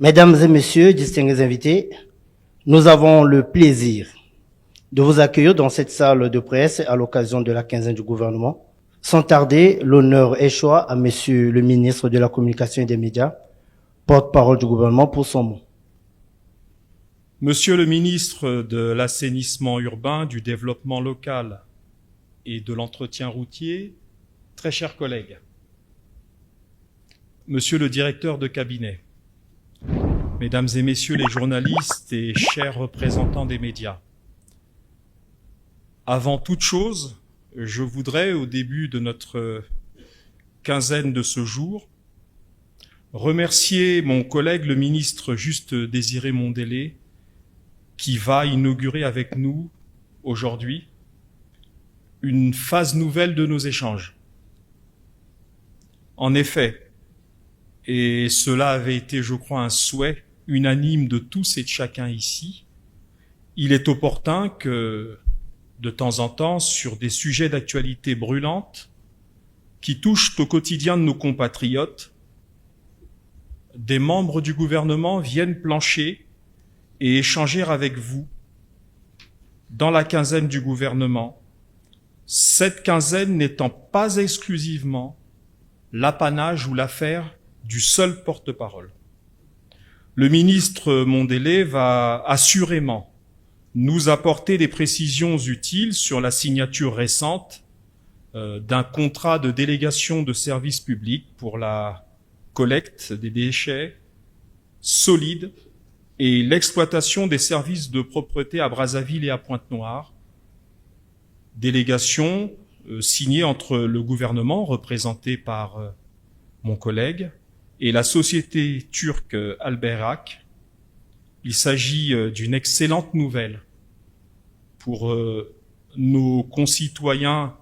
Mesdames et messieurs, distingués invités, nous avons le plaisir de vous accueillir dans cette salle de presse à l'occasion de la quinzaine du gouvernement. Sans tarder, l'honneur échoit à monsieur le ministre de la Communication et des Médias, porte-parole du gouvernement, pour son mot. Monsieur le ministre de l'Assainissement urbain, du Développement local et de l'Entretien routier, très chers collègues, Monsieur le directeur de cabinet, Mesdames et messieurs les journalistes et chers représentants des médias, avant toute chose, je voudrais, au début de notre quinzaine de ce jour, remercier mon collègue le ministre Juste Désiré Mondélé, qui va inaugurer avec nous aujourd'hui une phase nouvelle de nos échanges. En effet, et cela avait été, je crois, un souhait unanime de tous et de chacun ici, il est opportun que, de temps en temps, sur des sujets d'actualité brûlantes qui touchent au quotidien de nos compatriotes, des membres du gouvernement viennent plancher et échanger avec vous dans la quinzaine du gouvernement, cette quinzaine n'étant pas exclusivement l'apanage ou l'affaire du seul porte-parole. Le ministre Mondélé va assurément nous apporter des précisions utiles sur la signature récente d'un contrat de délégation de service public pour la collecte des déchets solides et l'exploitation des services de propreté à Brazzaville et à Pointe-Noire, délégation signée entre le gouvernement, représenté par mon collègue, et la société turque Albayrak. Il s'agit d'une excellente nouvelle pour nos concitoyens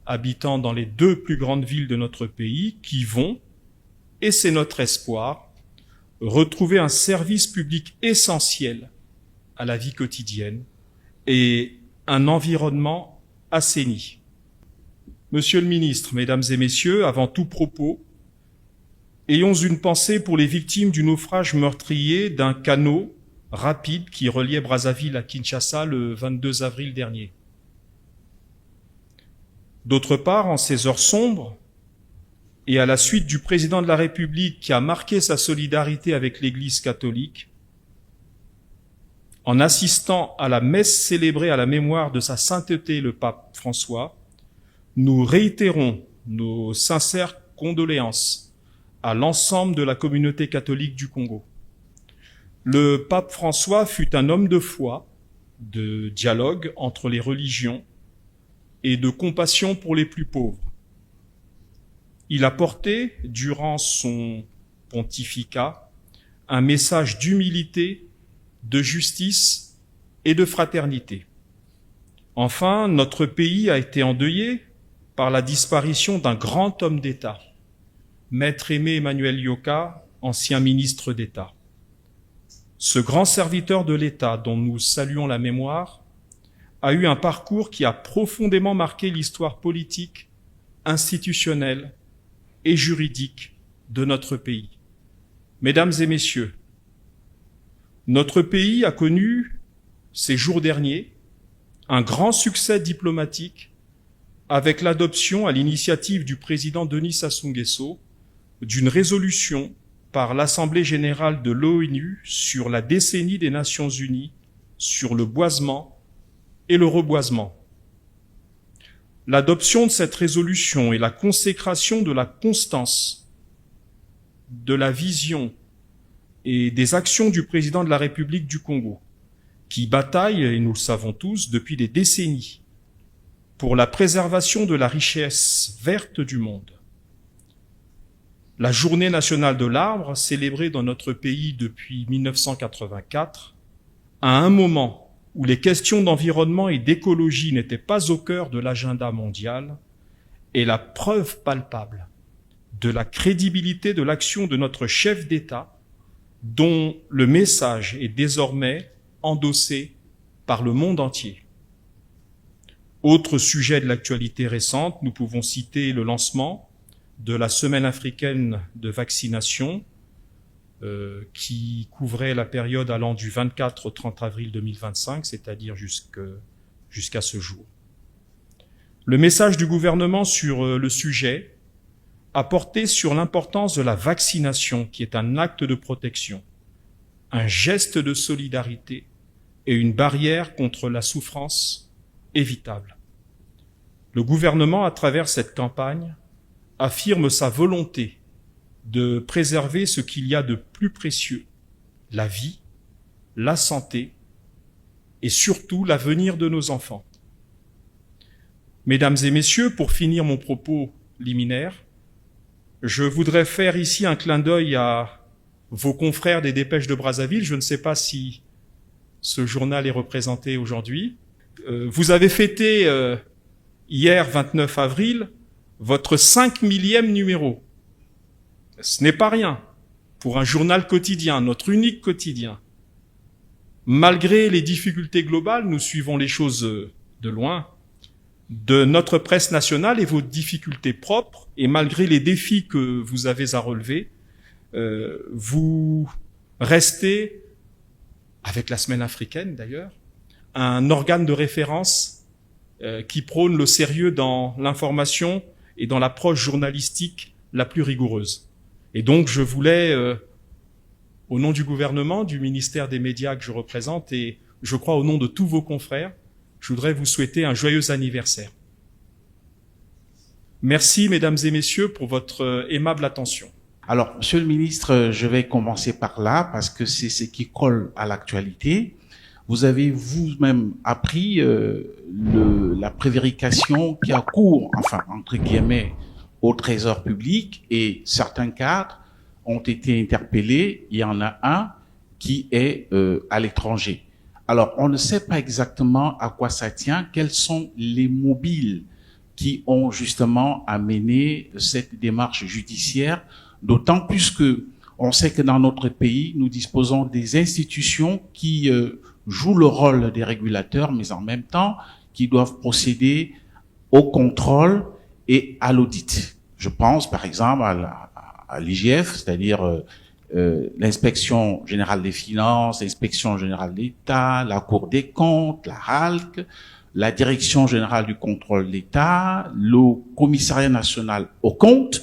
habitant dans les deux plus grandes villes de notre pays qui vont, et c'est notre espoir, retrouver un service public essentiel à la vie quotidienne et un environnement assaini. Monsieur le ministre, Mesdames et Messieurs, avant tout propos, ayons une pensée pour les victimes du naufrage meurtrier d'un canot rapide qui reliait Brazzaville à Kinshasa le 22 avril dernier. D'autre part, en ces heures sombres, et à la suite du président de la République qui a marqué sa solidarité avec l'Église catholique, en assistant à la messe célébrée à la mémoire de sa sainteté le pape François, nous réitérons nos sincères condoléances à l'ensemble de la communauté catholique du Congo. Le pape François fut un homme de foi, de dialogue entre les religions et de compassion pour les plus pauvres. Il a porté, durant son pontificat, un message d'humilité, de justice et de fraternité. Enfin, notre pays a été endeuillé par la disparition d'un grand homme d'État, Maître Aimé Emmanuel Yoka, ancien ministre d'État. Ce grand serviteur de l'État, dont nous saluons la mémoire, a eu un parcours qui a profondément marqué l'histoire politique, institutionnelle et juridique de notre pays. Mesdames et messieurs, notre pays a connu, ces jours derniers, un grand succès diplomatique avec l'adoption, à l'initiative du président Denis Sassou Nguesso, d'une résolution par l'Assemblée générale de l'ONU sur la décennie des Nations unies sur le boisement et le reboisement. L'adoption de cette résolution et la consécration de la constance, de la vision et des actions du président de la République du Congo, qui bataille, et nous le savons tous, depuis des décennies, pour la préservation de la richesse verte du monde. La Journée nationale de l'arbre, célébrée dans notre pays depuis 1984, à un moment où les questions d'environnement et d'écologie n'étaient pas au cœur de l'agenda mondial, est la preuve palpable de la crédibilité de l'action de notre chef d'État, dont le message est désormais endossé par le monde entier. Autre sujet de l'actualité récente, nous pouvons citer le lancement de la Semaine africaine de vaccination, qui couvrait la période allant du 24 au 30 avril 2025, c'est-à-dire jusqu'à ce jour. Le message du gouvernement sur le sujet a porté sur l'importance de la vaccination, qui est un acte de protection, un geste de solidarité et une barrière contre la souffrance évitable. Le gouvernement, à travers cette campagne, affirme sa volonté de préserver ce qu'il y a de plus précieux, la vie, la santé et surtout l'avenir de nos enfants. Mesdames et messieurs, pour finir mon propos liminaire, je voudrais faire ici un clin d'œil à vos confrères des Dépêches de Brazzaville. Je ne sais pas si ce journal est représenté aujourd'hui. Vous avez fêté hier, 29 avril, votre 5000e numéro. Ce n'est pas rien pour un journal quotidien, notre unique quotidien. Malgré les difficultés globales, nous suivons les choses de loin, de notre presse nationale et vos difficultés propres, et malgré les défis que vous avez à relever, vous restez, avec la semaine africaine d'ailleurs, un organe de référence qui prône le sérieux dans l'information et dans l'approche journalistique la plus rigoureuse. Et donc je voulais, au nom du gouvernement, du ministère des Médias que je représente, et je crois au nom de tous vos confrères, je voudrais vous souhaiter un joyeux anniversaire. Merci, mesdames et messieurs, pour votre aimable attention. Alors, monsieur le ministre, je vais commencer par là, parce que c'est ce qui colle à l'actualité. Vous avez vous-même appris la prévarication qui a cours, enfin, entre guillemets, au Trésor public, et certains cadres ont été interpellés. Il y en a un qui est à l'étranger. Alors, on ne sait pas exactement à quoi ça tient, quels sont les mobiles qui ont justement amené cette démarche judiciaire, d'autant plus que on sait que dans notre pays, nous disposons des institutions qui jouent le rôle des régulateurs, mais en même temps, qui doivent procéder au contrôle et à l'audit. Je pense par exemple à l'IGF, c'est-à-dire l'inspection générale des finances, l'inspection générale d'État, la Cour des comptes, la HALC, la direction générale du contrôle de l'État, le commissariat national aux comptes.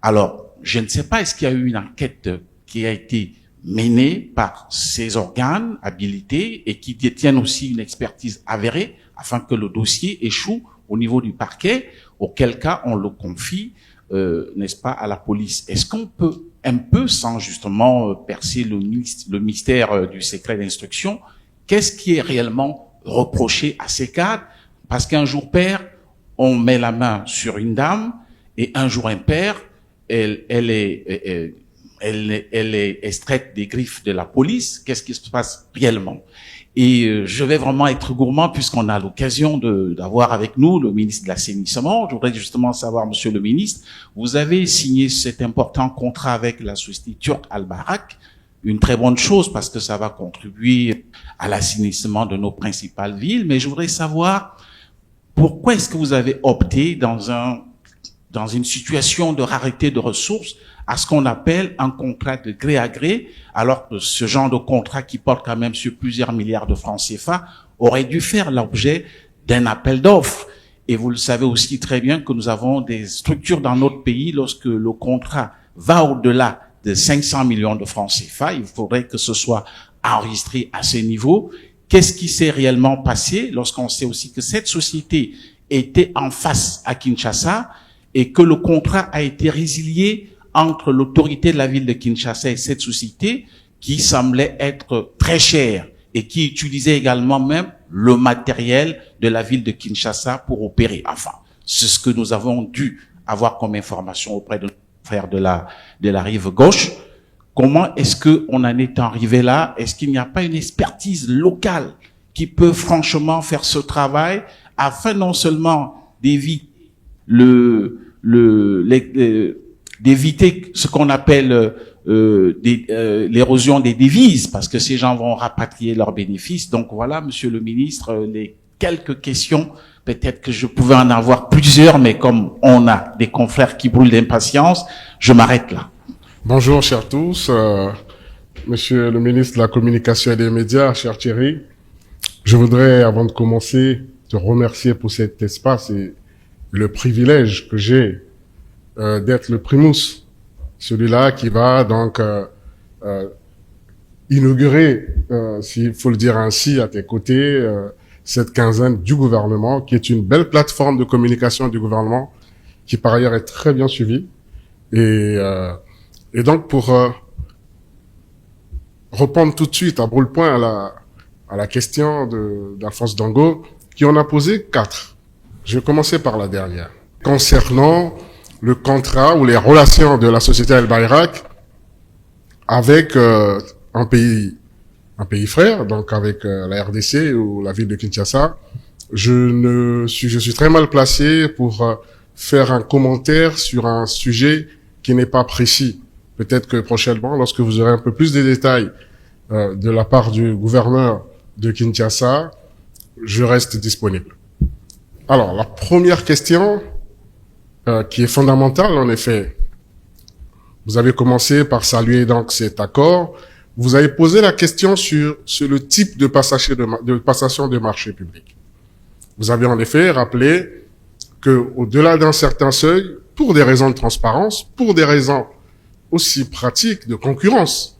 Alors, je ne sais pas, est-ce qu'il y a eu une enquête qui a été menée par ces organes habilités et qui détiennent aussi une expertise avérée afin que le dossier échoue au niveau du parquet, auquel cas on le confie, n'est-ce pas, à la police. Est-ce qu'on peut un peu, sans justement percer le mystère du secret d'instruction, qu'est-ce qui est réellement reproché à ces cadres? Parce qu'un jour pair, on met la main sur une dame, et un jour impair, elle est extraite des griffes de la police. Qu'est-ce qui se passe réellement? Et je vais vraiment être gourmand puisqu'on a l'occasion d'avoir avec nous le ministre de l'Assainissement. Je voudrais justement savoir, monsieur le ministre, vous avez signé cet important contrat avec la société turque Al-Barak, une très bonne chose parce que ça va contribuer à l'assainissement de nos principales villes. Mais je voudrais savoir pourquoi est-ce que vous avez opté dans une situation de rareté de ressources à ce qu'on appelle un contrat de gré à gré, alors que ce genre de contrat qui porte quand même sur plusieurs milliards de francs CFA aurait dû faire l'objet d'un appel d'offres. Et vous le savez aussi très bien que nous avons des structures dans notre pays, lorsque le contrat va au-delà de 500 millions de francs CFA, il faudrait que ce soit enregistré à ce niveau. Qu'est-ce qui s'est réellement passé lorsqu'on sait aussi que cette société était en face à Kinshasa et que le contrat a été résilié entre l'autorité de la ville de Kinshasa et cette société qui semblait être très chère et qui utilisait également même le matériel de la ville de Kinshasa pour opérer. Enfin, c'est ce que nous avons dû avoir comme information auprès de nos frères de la rive gauche. Comment est-ce que on en est arrivé là? Est-ce qu'il n'y a pas une expertise locale qui peut franchement faire ce travail afin non seulement d'éviter d'éviter ce qu'on appelle l'érosion des devises, parce que ces gens vont rapatrier leurs bénéfices. Donc voilà, monsieur le ministre, les quelques questions, peut-être que je pouvais en avoir plusieurs, mais comme on a des confrères qui brûlent d'impatience, je m'arrête là. Bonjour chers tous, Monsieur le ministre de la Communication et des Médias, cher Thierry, je voudrais, avant de commencer, te remercier pour cet espace et le privilège que j'ai d'être le primus, celui-là qui va donc inaugurer, s'il faut le dire ainsi, à tes côtés, cette quinzaine du gouvernement, qui est une belle plateforme de communication du gouvernement, qui par ailleurs est très bien suivie. Et donc pour répondre tout de suite à brûle-point à la question d'Alphonse Dango, qui en a posé 4. Je vais commencer par la dernière. Concernant le contrat ou les relations de la société El Bayrak avec un pays frère, donc avec la RDC ou la ville de Kinshasa, je suis très mal placé pour faire un commentaire sur un sujet qui n'est pas précis. Peut-être que prochainement, lorsque vous aurez un peu plus de détails de la part du gouverneur de Kinshasa, je reste disponible. Alors, la première question qui est fondamentale, en effet, vous avez commencé par saluer donc cet accord. Vous avez posé la question sur le type de passation de marché public. Vous avez en effet rappelé que, au-delà d'un certain seuil, pour des raisons de transparence, pour des raisons aussi pratiques de concurrence,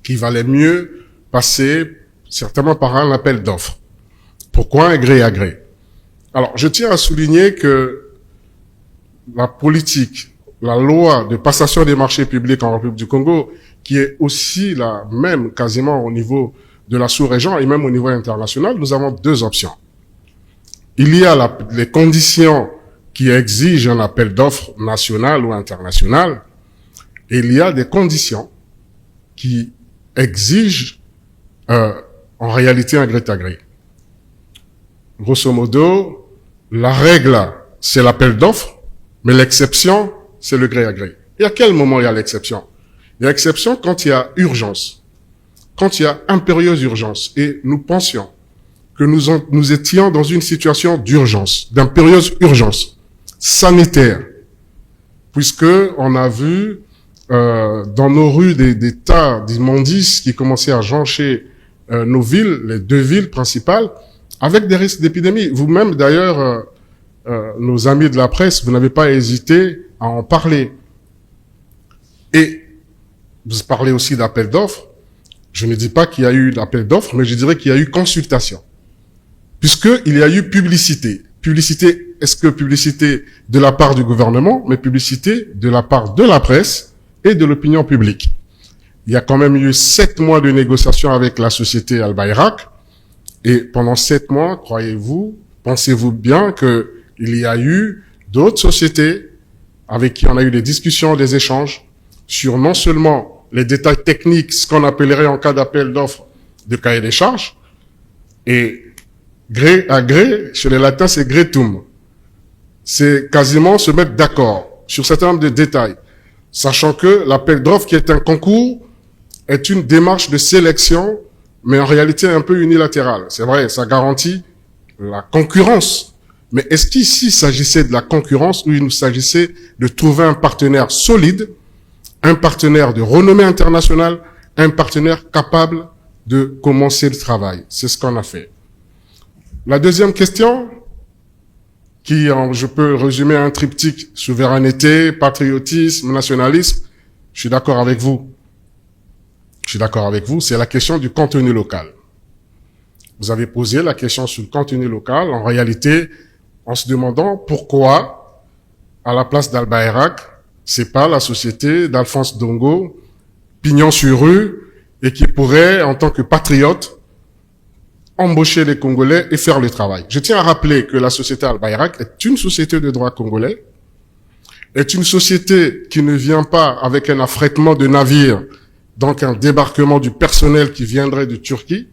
qu'il valait mieux passer certainement par un appel d'offres. Pourquoi un gré à gré? Alors, je tiens à souligner que la politique, la loi de passation des marchés publics en République du Congo, qui est aussi la même quasiment au niveau de la sous-région et même au niveau international, nous avons 2 options. Il y a les conditions qui exigent un appel d'offres national ou international, et il y a des conditions qui exigent en réalité un gré à gré. Grosso modo, la règle, c'est l'appel d'offres, mais l'exception, c'est le gré à gré. Et à quel moment il y a l'exception? Il y a l'exception quand il y a urgence, quand il y a impérieuse urgence. Et nous pensions que nous étions dans une situation d'urgence, d'impérieuse urgence sanitaire, puisque on a vu dans nos rues des tas d'immondices qui commençaient à joncher nos villes, les 2 villes principales, avec des risques d'épidémie. Vous-même, d'ailleurs, nos amis de la presse, vous n'avez pas hésité à en parler. Et vous parlez aussi d'appel d'offres. Je ne dis pas qu'il y a eu d'appel d'offres, mais je dirais qu'il y a eu consultation. Puisqu'il y a eu publicité. Publicité, est-ce que publicité de la part du gouvernement, mais publicité de la part de la presse et de l'opinion publique. Il y a quand même eu 7 mois de négociations avec la société El Bayrak. Et pendant 7 mois, pensez-vous bien que il y a eu d'autres sociétés avec qui on a eu des discussions, des échanges sur non seulement les détails techniques, ce qu'on appellerait en cas d'appel d'offres de cahier des charges, et gré à gré, chez les latins, c'est grétum. C'est quasiment se mettre d'accord sur un certain nombre de détails, sachant que l'appel d'offres, qui est un concours, est une démarche de sélection, mais en réalité un peu unilatérale. C'est vrai, ça garantit la concurrence. Mais est-ce qu'ici, il s'agissait de la concurrence ou il nous s'agissait de trouver un partenaire solide, un partenaire de renommée internationale, un partenaire capable de commencer le travail? C'est ce qu'on a fait. La deuxième question, qui, je peux résumer un triptyque: souveraineté, patriotisme, nationalisme. Je suis d'accord avec vous. C'est la question du contenu local. Vous avez posé la question sur le contenu local, en réalité, en se demandant pourquoi, à la place d'Al Bayrak, c'est pas la société d'Alphonse Dango, pignon sur rue, et qui pourrait, en tant que patriote, embaucher les Congolais et faire le travail. Je tiens à rappeler que la société Al Bayrak est une société de droit congolais, est une société qui ne vient pas avec un affrètement de navires, donc un débarquement du personnel qui viendrait de Turquie.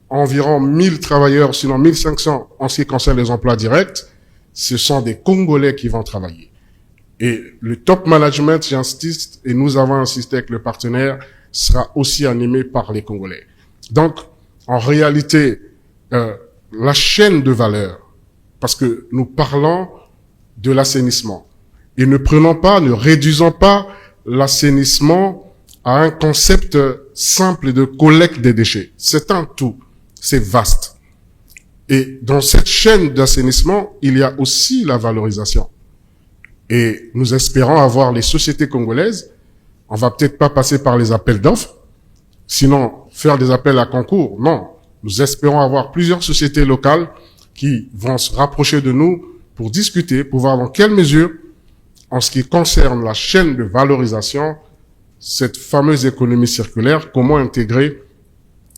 Environ 1000 travailleurs, sinon 1500 en ce qui concerne les emplois directs, ce sont des Congolais qui vont travailler. Et le top management, j'insiste, et nous avons insisté avec le partenaire, sera aussi animé par les Congolais. Donc, en réalité, la chaîne de valeur, parce que nous parlons de l'assainissement, et ne réduisons pas l'assainissement à un concept simple de collecte des déchets. C'est un tout. C'est vaste. Et dans cette chaîne d'assainissement, il y a aussi la valorisation. Et nous espérons avoir les sociétés congolaises. On va peut-être pas passer par les appels d'offres, sinon faire des appels à concours. Non. Nous espérons avoir plusieurs sociétés locales qui vont se rapprocher de nous pour discuter, pour voir dans quelle mesure, en ce qui concerne la chaîne de valorisation, cette fameuse économie circulaire, comment intégrer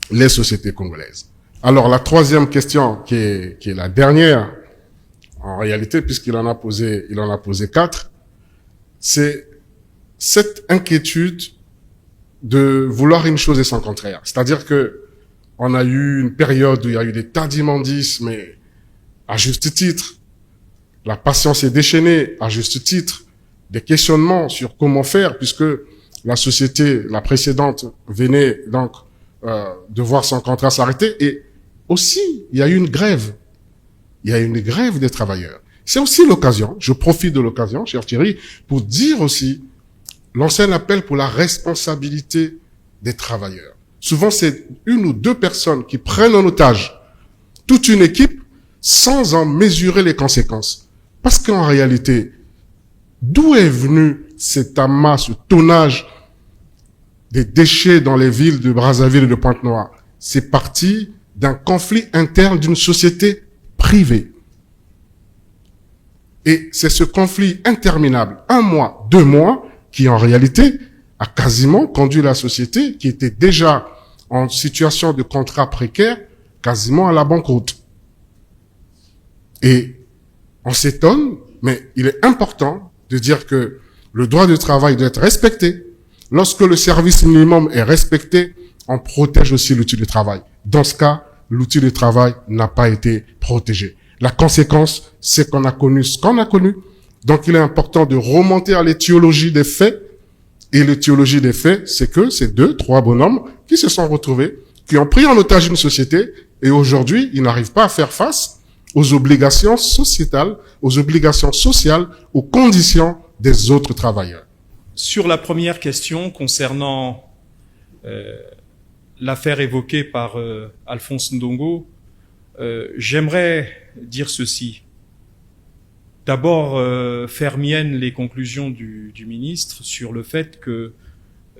les sociétés congolaises. Alors, la troisième question, qui est la dernière, en réalité, puisqu'il en a posé 4, c'est cette inquiétude de vouloir une chose et son contraire. C'est-à-dire que on a eu une période où il y a eu des tas d'immondices, mais à juste titre. La patience est déchaînée, à juste titre. Des questionnements sur comment faire, puisque la société, la précédente, venait donc de voir son contrat s'arrêter. Et aussi, il y a eu une grève. Il y a eu une grève des travailleurs. C'est aussi l'occasion, je profite de l'occasion, cher Thierry, pour dire aussi, lancer un appel pour la responsabilité des travailleurs. Souvent, c'est une ou deux personnes qui prennent en otage toute une équipe sans en mesurer les conséquences. Parce qu'en réalité, d'où est venu cet amas, ce tonnage des déchets dans les villes de Brazzaville et de Pointe-Noire? C'est parti d'un conflit interne d'une société privée. Et c'est ce conflit interminable, 1 mois, 2 mois, qui en réalité a quasiment conduit la société, qui était déjà en situation de contrat précaire, quasiment à la banqueroute. Et on s'étonne, mais il est important de dire que le droit du travail doit être respecté. Lorsque le service minimum est respecté, on protège aussi l'outil du travail. Dans ce cas, l'outil du travail n'a pas été protégé. La conséquence, c'est qu'on a connu ce qu'on a connu. Donc, il est important de remonter à l'étiologie des faits. Et l'étiologie des faits, c'est que ces 2, 3 bonhommes qui se sont retrouvés, qui ont pris en otage une société, et aujourd'hui, ils n'arrivent pas à faire face aux obligations sociétales, aux obligations sociales, aux conditions des autres travailleurs. Sur la première question concernant l'affaire évoquée par Alphonse Ndongo, j'aimerais dire ceci. D'abord, faire mienne les conclusions du ministre sur le fait que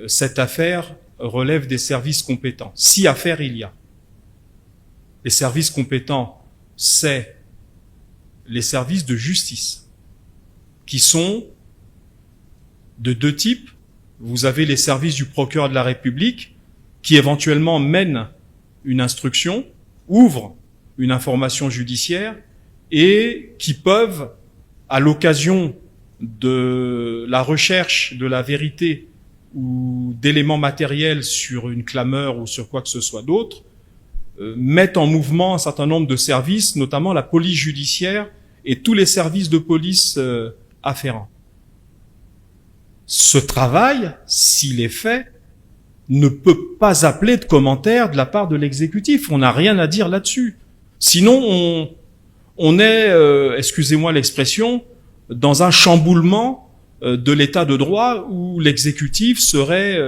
cette affaire relève des services compétents. Si affaire il y a. Les services compétents, c'est les services de justice, qui sont de 2 types. Vous avez les services du procureur de la République, qui éventuellement mènent une instruction, ouvrent une information judiciaire, et qui peuvent, à l'occasion de la recherche de la vérité ou d'éléments matériels sur une clameur ou sur quoi que ce soit d'autre, mettent en mouvement un certain nombre de services, notamment la police judiciaire et tous les services de police afférents. Ce travail, s'il est fait, ne peut pas appeler de commentaires de la part de l'exécutif. On n'a rien à dire là-dessus. Sinon, on est, excusez-moi l'expression, dans un chamboulement de l'état de droit où l'exécutif serait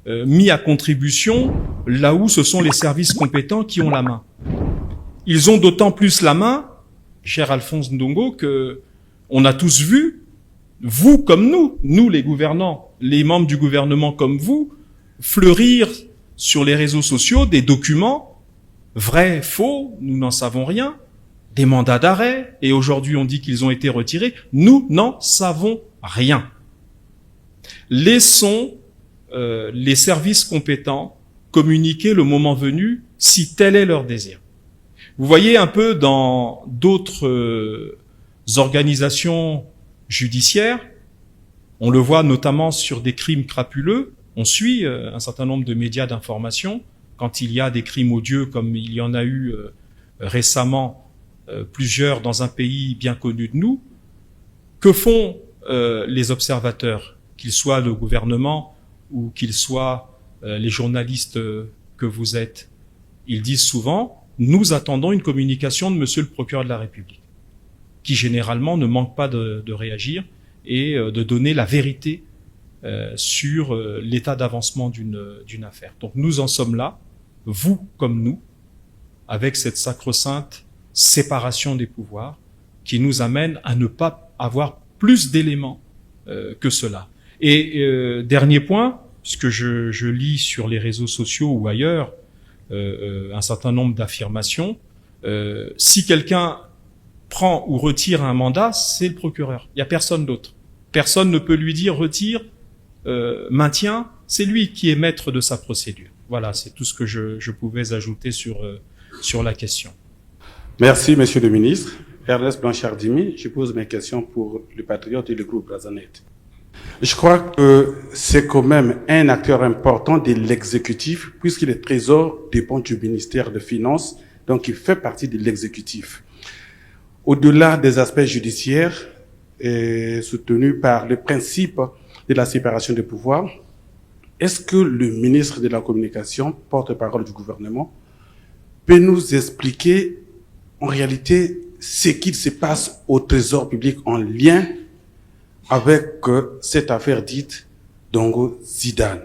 mis à contribution là où ce sont les services compétents qui ont la main. Ils ont d'autant plus la main, cher Alphonse Ndongo, que on a tous vu, vous comme nous les gouvernants, les membres du gouvernement comme vous, fleurir sur les réseaux sociaux des documents, vrais, faux, nous n'en savons rien, des mandats d'arrêt, et aujourd'hui on dit qu'ils ont été retirés, nous n'en savons rien. Laissons les services compétents communiquer le moment venu, si tel est leur désir. Vous voyez un peu dans d'autres organisations judiciaires, on le voit notamment sur des crimes crapuleux, on suit un certain nombre de médias d'information, quand il y a des crimes odieux comme il y en a eu récemment plusieurs dans un pays bien connu de nous. Que font les observateurs, qu'ils soient le gouvernement ou qu'ils soient les journalistes que vous êtes? Ils disent souvent, nous attendons une communication de monsieur le procureur de la République, qui généralement ne manque pas de réagir et de donner la vérité sur l'état d'avancement d'une affaire. Donc nous en sommes là, vous comme nous, avec cette sacro-sainte séparation des pouvoirs qui nous amène à ne pas avoir plus d'éléments que cela. Et dernier point, puisque je lis sur les réseaux sociaux ou ailleurs un certain nombre d'affirmations, si quelqu'un prend ou retire un mandat, c'est le procureur. Il n'y a personne d'autre. Personne ne peut lui dire retire, maintien. C'est lui qui est maître de sa procédure. Voilà, c'est tout ce que je pouvais ajouter sur la question. Merci, Monsieur le Ministre. Ernest Blanchard-Dimy, je pose mes questions pour le Patriote et le groupe Brazanet. Je crois que c'est quand même un acteur important de l'exécutif, puisque le Trésor dépend du ministère des Finances, donc il fait partie de l'exécutif. Au-delà des aspects judiciaires, et soutenu par le principe de la séparation des pouvoirs, est-ce que le ministre de la Communication, porte-parole du gouvernement, peut nous expliquer en réalité ce qu'il se passe au Trésor public en lien avec cette affaire dite Dongo Zidane?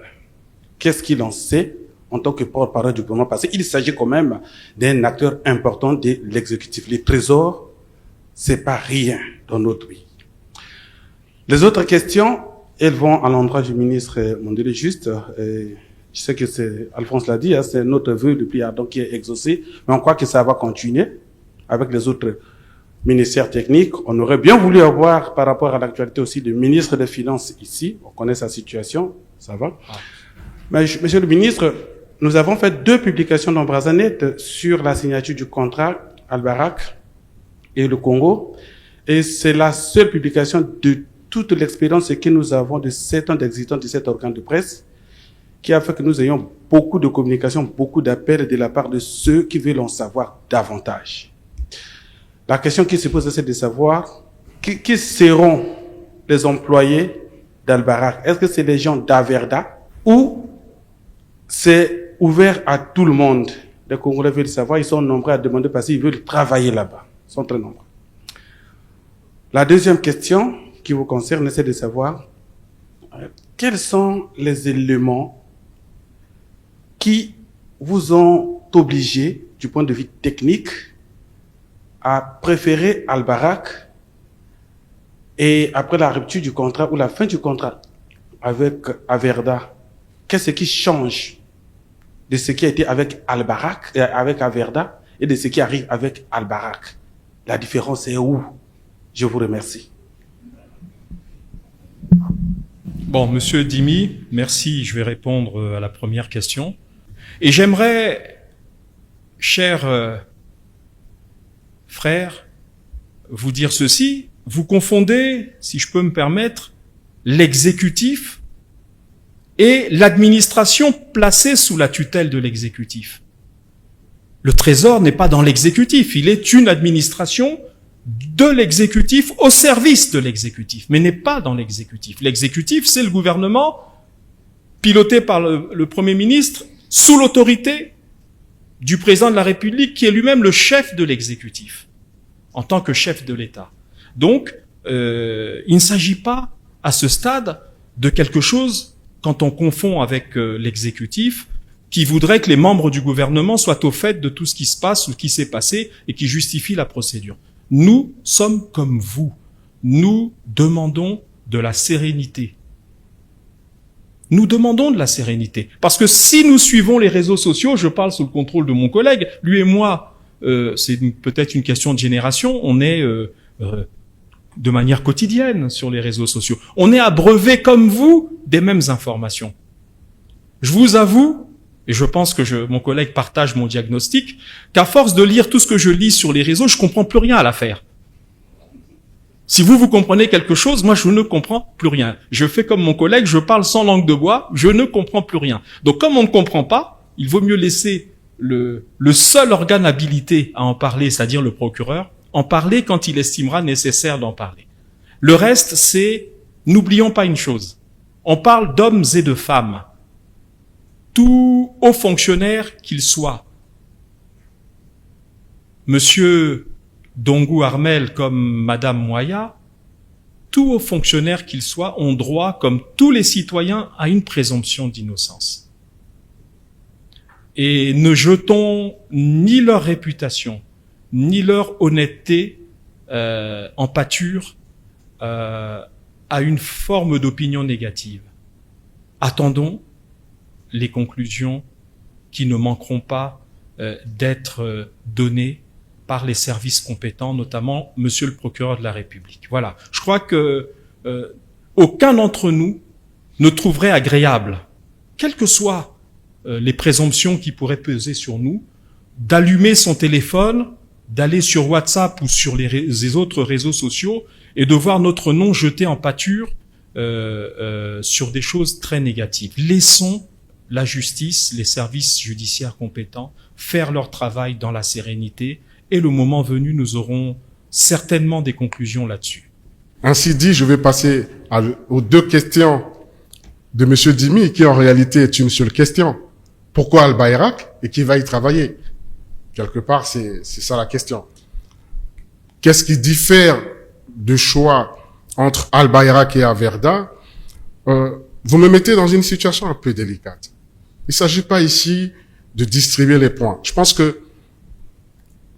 Qu'est-ce qu'il en sait en tant que porte-parole du gouvernement? Parce qu'il s'agit quand même d'un acteur important de l'exécutif. Le Trésor, c'est pas rien dans notre pays. Les autres questions, elles vont à l'endroit du ministre Mondele Juste. Je sais que c'est, Alphonse l'a dit, c'est notre vœu le plus ardent qui est exaucé, mais on croit que ça va continuer avec les autres ministères techniques. On aurait bien voulu avoir, par rapport à l'actualité aussi, le ministre des Finances ici. On connaît sa situation, ça va. Mais, monsieur le ministre, nous avons fait 2 publications dans Brazanet sur la signature du contrat Albarak et le Congo. Et c'est la seule publication de toute l'expérience que nous avons de 7 ans d'existence de cet organe de presse qui a fait que nous ayons beaucoup de communication, beaucoup d'appels de la part de ceux qui veulent en savoir davantage. La question qui se pose, c'est de savoir qui seront les employés d'Albarak. Est-ce que c'est les gens d'Averda ou c'est ouvert à tout le monde? Les Congolais veulent savoir, ils sont nombreux à demander parce qu'ils veulent travailler là-bas. Ils sont très nombreux. La deuxième question qui vous concerne, c'est de savoir quels sont les éléments qui vous ont obligé, du point de vue technique, à préférer Albarak et après la rupture du contrat ou la fin du contrat avec Averda, qu'est-ce qui change de ce qui a été avec Albarak, avec Averda et de ce qui arrive avec Albarak? La différence est où? Je vous remercie. Bon, Monsieur Dimy, merci. Je vais répondre à la première question. Et j'aimerais, cher frère, vous dire ceci. Vous confondez, si je peux me permettre, l'exécutif et l'administration placée sous la tutelle de l'exécutif. Le Trésor n'est pas dans l'exécutif. Il est une administration de l'exécutif au service de l'exécutif, mais n'est pas dans l'exécutif. L'exécutif, c'est le gouvernement piloté par le Premier ministre sous l'autorité du président de la République qui est lui-même le chef de l'exécutif en tant que chef de l'État. Donc, il ne s'agit pas à ce stade de quelque chose, quand on confond avec l'exécutif, qui voudrait que les membres du gouvernement soient au fait de tout ce qui se passe ou qui s'est passé et qui justifie la procédure. Nous sommes comme vous. Nous demandons de la sérénité. Nous demandons de la sérénité. Parce que si nous suivons les réseaux sociaux, je parle sous le contrôle de mon collègue, lui et moi, c'est peut-être une question de génération, on est de manière quotidienne sur les réseaux sociaux. On est abreuvé comme vous des mêmes informations. Je vous avoue, et je pense que mon collègue partage mon diagnostic, qu'à force de lire tout ce que je lis sur les réseaux, je comprends plus rien à l'affaire. Si vous comprenez quelque chose, moi je ne comprends plus rien. Je fais comme mon collègue, je parle sans langue de bois, je ne comprends plus rien. Donc comme on ne comprend pas, il vaut mieux laisser le seul organe habilité à en parler, c'est-à-dire le procureur, en parler quand il estimera nécessaire d'en parler. Le reste, c'est, n'oublions pas une chose, on parle d'hommes et de femmes. Tout haut fonctionnaire qu'il soit, Monsieur Dongou Armel comme Madame Moya, tout haut fonctionnaire qu'ils soient ont droit, comme tous les citoyens, à une présomption d'innocence. Et ne jetons ni leur réputation, ni leur honnêteté en pâture à une forme d'opinion négative. Attendons les conclusions qui ne manqueront pas d'être données par les services compétents, notamment Monsieur le procureur de la République. Voilà. Je crois que aucun d'entre nous ne trouverait agréable, quelles que soient les présomptions qui pourraient peser sur nous, d'allumer son téléphone, d'aller sur WhatsApp ou sur les autres réseaux sociaux et de voir notre nom jeté en pâture sur des choses très négatives. Laissons la justice, les services judiciaires compétents faire leur travail dans la sérénité et le moment venu, nous aurons certainement des conclusions là-dessus. Ainsi dit, je vais passer aux deux questions de Monsieur Dimi, qui en réalité est une seule question. Pourquoi Al-Bayrak et qui va y travailler? Quelque part, c'est ça la question. Qu'est-ce qui diffère de choix entre Al-Bayrak et Averda? Vous me mettez dans une situation un peu délicate. Il ne s'agit pas ici de distribuer les points. Je pense que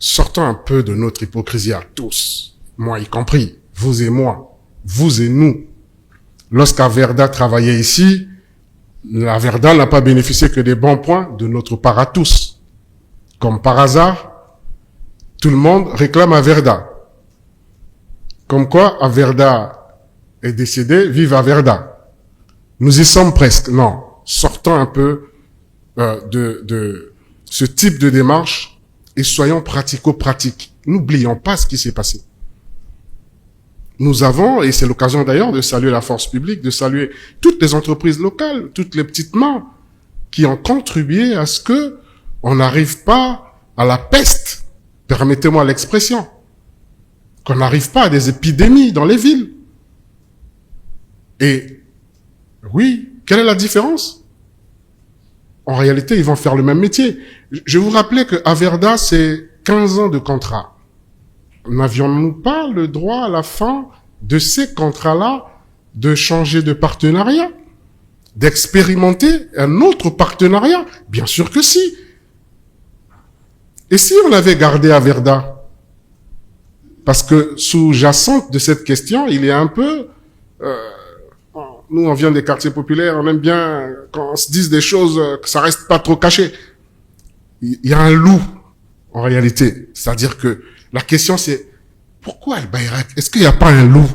sortons un peu de notre hypocrisie à tous, moi y compris, vous et moi, vous et nous. Lorsqu'Averda travaillait ici, l'Averda n'a pas bénéficié que des bons points de notre part à tous. Comme par hasard, tout le monde réclame Averda. Comme quoi, Averda est décédé, vive Averda. Nous y sommes presque. Non, sortons un peu de ce type de démarche et soyons pratico-pratiques. N'oublions pas ce qui s'est passé. Nous avons, et c'est l'occasion d'ailleurs de saluer la force publique, de saluer toutes les entreprises locales, toutes les petites mains qui ont contribué à ce que on n'arrive pas à la peste, permettez-moi l'expression, qu'on n'arrive pas à des épidémies dans les villes. Et oui, quelle est la différence? En réalité, ils vont faire le même métier. Je vous rappelais que Averda, c'est 15 ans de contrat. N'avions-nous pas le droit à la fin de ces contrats-là de changer de partenariat, d'expérimenter un autre partenariat? Bien sûr que si. Et si on avait gardé Averda? Parce que sous-jacente de cette question, il y a un peu... nous, on vient des quartiers populaires, on aime bien quand on se dise des choses, que ça reste pas trop caché. Il y a un loup, en réalité. C'est-à-dire que la question c'est, pourquoi Al-Bayrak? Est-ce qu'il n'y a pas un loup?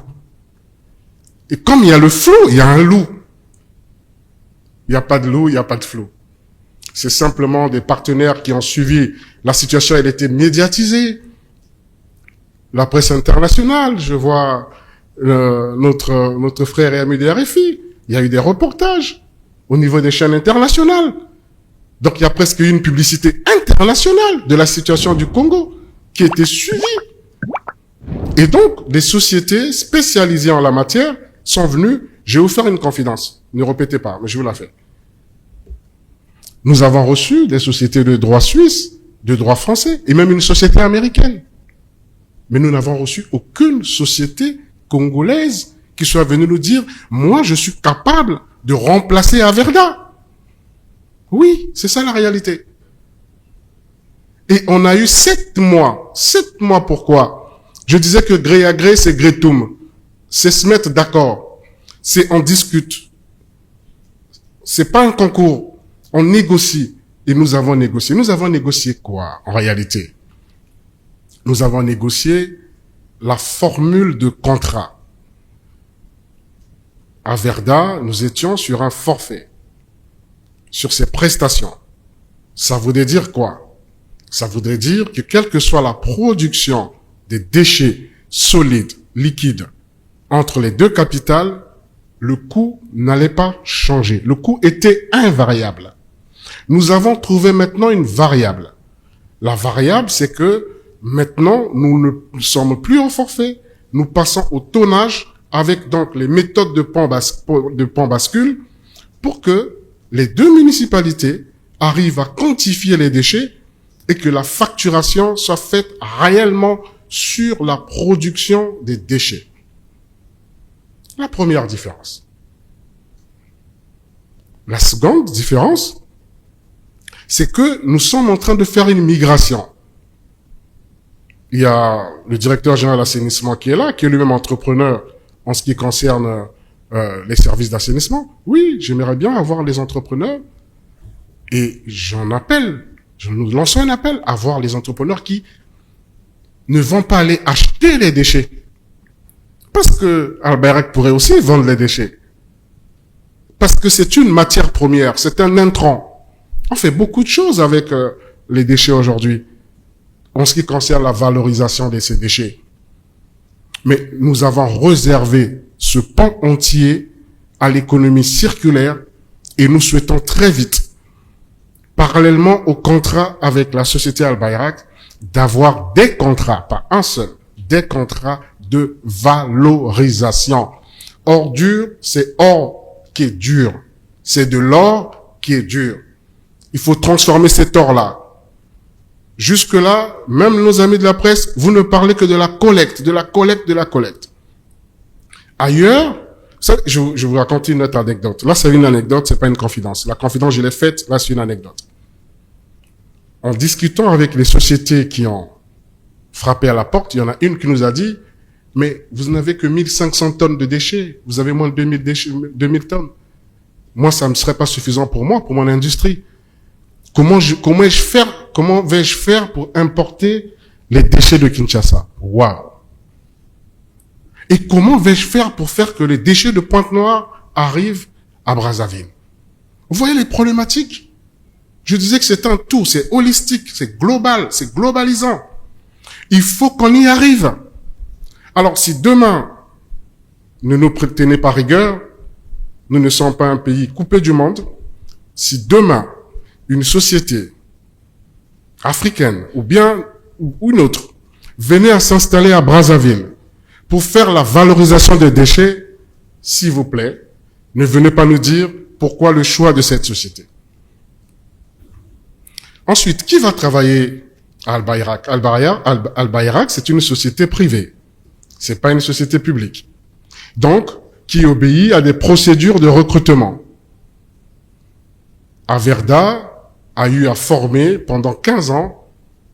Et comme il y a le flou, il y a un loup. Il n'y a pas de loup, il n'y a pas de flou. C'est simplement des partenaires qui ont suivi la situation, elle était médiatisée. La presse internationale, je vois notre frère et ami de RFI, il y a eu des reportages au niveau des chaînes internationales. Donc il y a presque une publicité internationale de la situation du Congo qui a été suivie. Et donc, des sociétés spécialisées en la matière sont venues. Je vais vous faire une confidence. Ne répétez pas, mais je vous la fais. Nous avons reçu des sociétés de droit suisse, de droit français, et même une société américaine. Mais nous n'avons reçu aucune société congolaise qui soit venue nous dire, moi, je suis capable de remplacer Averda. Oui, c'est ça la réalité. Et on a eu 7 mois. 7 mois, pourquoi? Je disais que gré à gré, c'est grétum. C'est se mettre d'accord. C'est on discute. C'est pas un concours. On négocie. Et nous avons négocié. Nous avons négocié quoi, en réalité? Nous avons négocié la formule de contrat. À Verda, nous étions sur un forfait. Sur ses prestations. Ça voudrait dire quoi? Ça voudrait dire que quelle que soit la production des déchets solides, liquides, entre les deux capitales, le coût n'allait pas changer. Le coût était invariable. Nous avons trouvé maintenant une variable. La variable, c'est que maintenant, nous ne sommes plus au forfait. Nous passons au tonnage avec donc les méthodes de pont bascule pour que les deux municipalités arrivent à quantifier les déchets et que la facturation soit faite réellement sur la production des déchets. La première différence. La seconde différence, c'est que nous sommes en train de faire une migration. Il y a le directeur général d'assainissement qui est là, qui est lui-même entrepreneur en ce qui concerne les services d'assainissement. Oui, j'aimerais bien avoir les entrepreneurs et nous lançons un appel à voir les entrepreneurs qui ne vont pas aller acheter les déchets. Parce que Albairak pourrait aussi vendre les déchets. Parce que c'est une matière première, c'est un intrant. On fait beaucoup de choses avec les déchets aujourd'hui, en ce qui concerne la valorisation de ces déchets. Mais nous avons réservé ce pan entier à l'économie circulaire et nous souhaitons très vite, parallèlement au contrat avec la société Albairak, d'avoir des contrats, pas un seul, des contrats de valorisation. Or dur, c'est or qui est dur. C'est de l'or qui est dur. Il faut transformer cet or-là. Jusque-là, même nos amis de la presse, vous ne parlez que de la collecte, de la collecte, de la collecte. Ailleurs, ça, je vous raconte une autre anecdote. Là, c'est une anecdote, c'est pas une confidence. La confidence, je l'ai faite, là, c'est une anecdote. En discutant avec les sociétés qui ont frappé à la porte, il y en a une qui nous a dit, mais vous n'avez que 1500 tonnes de déchets, vous avez moins de 2000 tonnes. Moi, ça ne serait pas suffisant pour moi, pour mon industrie. Comment vais-je faire pour importer les déchets de Kinshasa? Waouh! Et comment vais-je faire pour faire que les déchets de Pointe-Noire arrivent à Brazzaville? Vous voyez les problématiques? Je disais que c'est un tout, c'est holistique, c'est global, c'est globalisant. Il faut qu'on y arrive. Alors, si demain, ne nous tenez pas rigueur, nous ne sommes pas un pays coupé du monde. Si demain, une société africaine ou bien une autre venait à s'installer à Brazzaville pour faire la valorisation des déchets, s'il vous plaît, ne venez pas nous dire pourquoi le choix de cette société. Ensuite, qui va travailler à Albairak? Albairak, c'est une société privée. C'est pas une société publique. Donc, qui obéit à des procédures de recrutement. Averda a eu à former pendant 15 ans,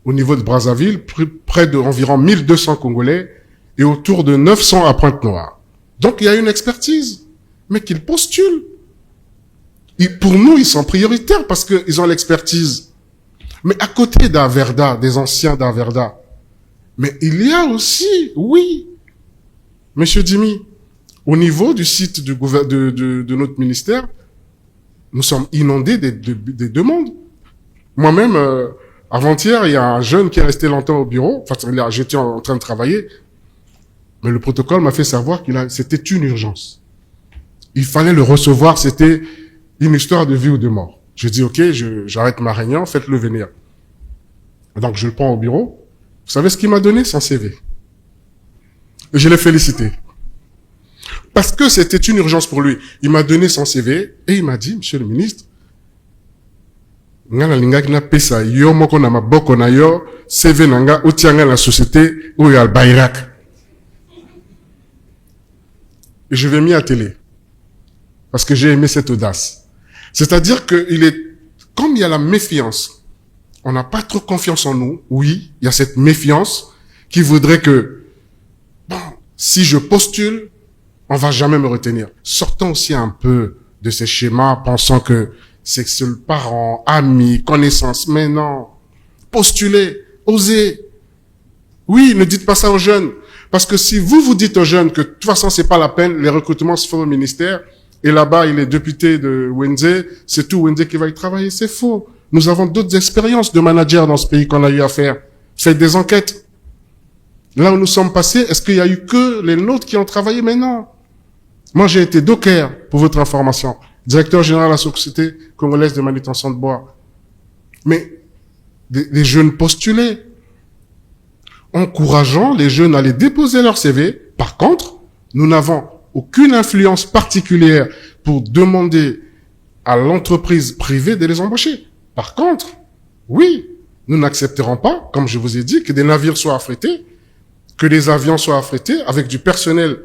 au niveau de Brazzaville, près d'environ 1200 Congolais et autour de 900 à Pointe-Noire. Donc, il y a une expertise, mais qu'ils postulent. Et pour nous, ils sont prioritaires parce qu'ils ont l'expertise. Mais à côté d'Averda, des anciens d'Averda, mais il y a aussi, oui, Monsieur Dimi, au niveau du site de notre ministère, nous sommes inondés des demandes. Moi-même, avant-hier, il y a un jeune qui est resté longtemps au bureau. Enfin, j'étais en train de travailler, mais le protocole m'a fait savoir c'était une urgence. Il fallait le recevoir, c'était une histoire de vie ou de mort. Je dis, ok, j'arrête ma réunion, faites-le venir. Donc, je le prends au bureau. Vous savez ce qu'il m'a donné? Son CV. Et je l'ai félicité. Parce que c'était une urgence pour lui. Il m'a donné son CV et il m'a dit, Monsieur le ministre, ngana lingaki na pesa yo moko na maboko na yo CV nanga utianga la société ou Albairak. Et je vais m'y atteler. Parce que j'ai aimé cette audace. C'est-à-dire que comme il y a la méfiance, on n'a pas trop confiance en nous. Oui, il y a cette méfiance qui voudrait que, bon, si je postule, on va jamais me retenir. Sortons aussi un peu de ces schémas, pensant que c'est seul parents, amis, connaissances. Mais non. Postulez, osez. Oui, ne dites pas ça aux jeunes. Parce que si vous dites aux jeunes que de toute façon c'est pas la peine, les recrutements se font au ministère, et là-bas il est député de Wenze, c'est tout Wenze qui va y travailler, c'est faux. Nous avons d'autres expériences de managers dans ce pays qu'on a eu à faire. Faites des enquêtes. Là où nous sommes passés, est-ce qu'il y a eu que les nôtres qui ont travaillé? Mais non. Moi, j'ai été docker, pour votre information, directeur général de la Société congolaise de manutention de bois. Mais des jeunes postulés, encourageant les jeunes à aller déposer leur CV. Par contre, nous n'avons aucune influence particulière pour demander à l'entreprise privée de les embaucher. Par contre, oui, nous n'accepterons pas, comme je vous ai dit, que des navires soient affrétés, que des avions soient affrétés avec du personnel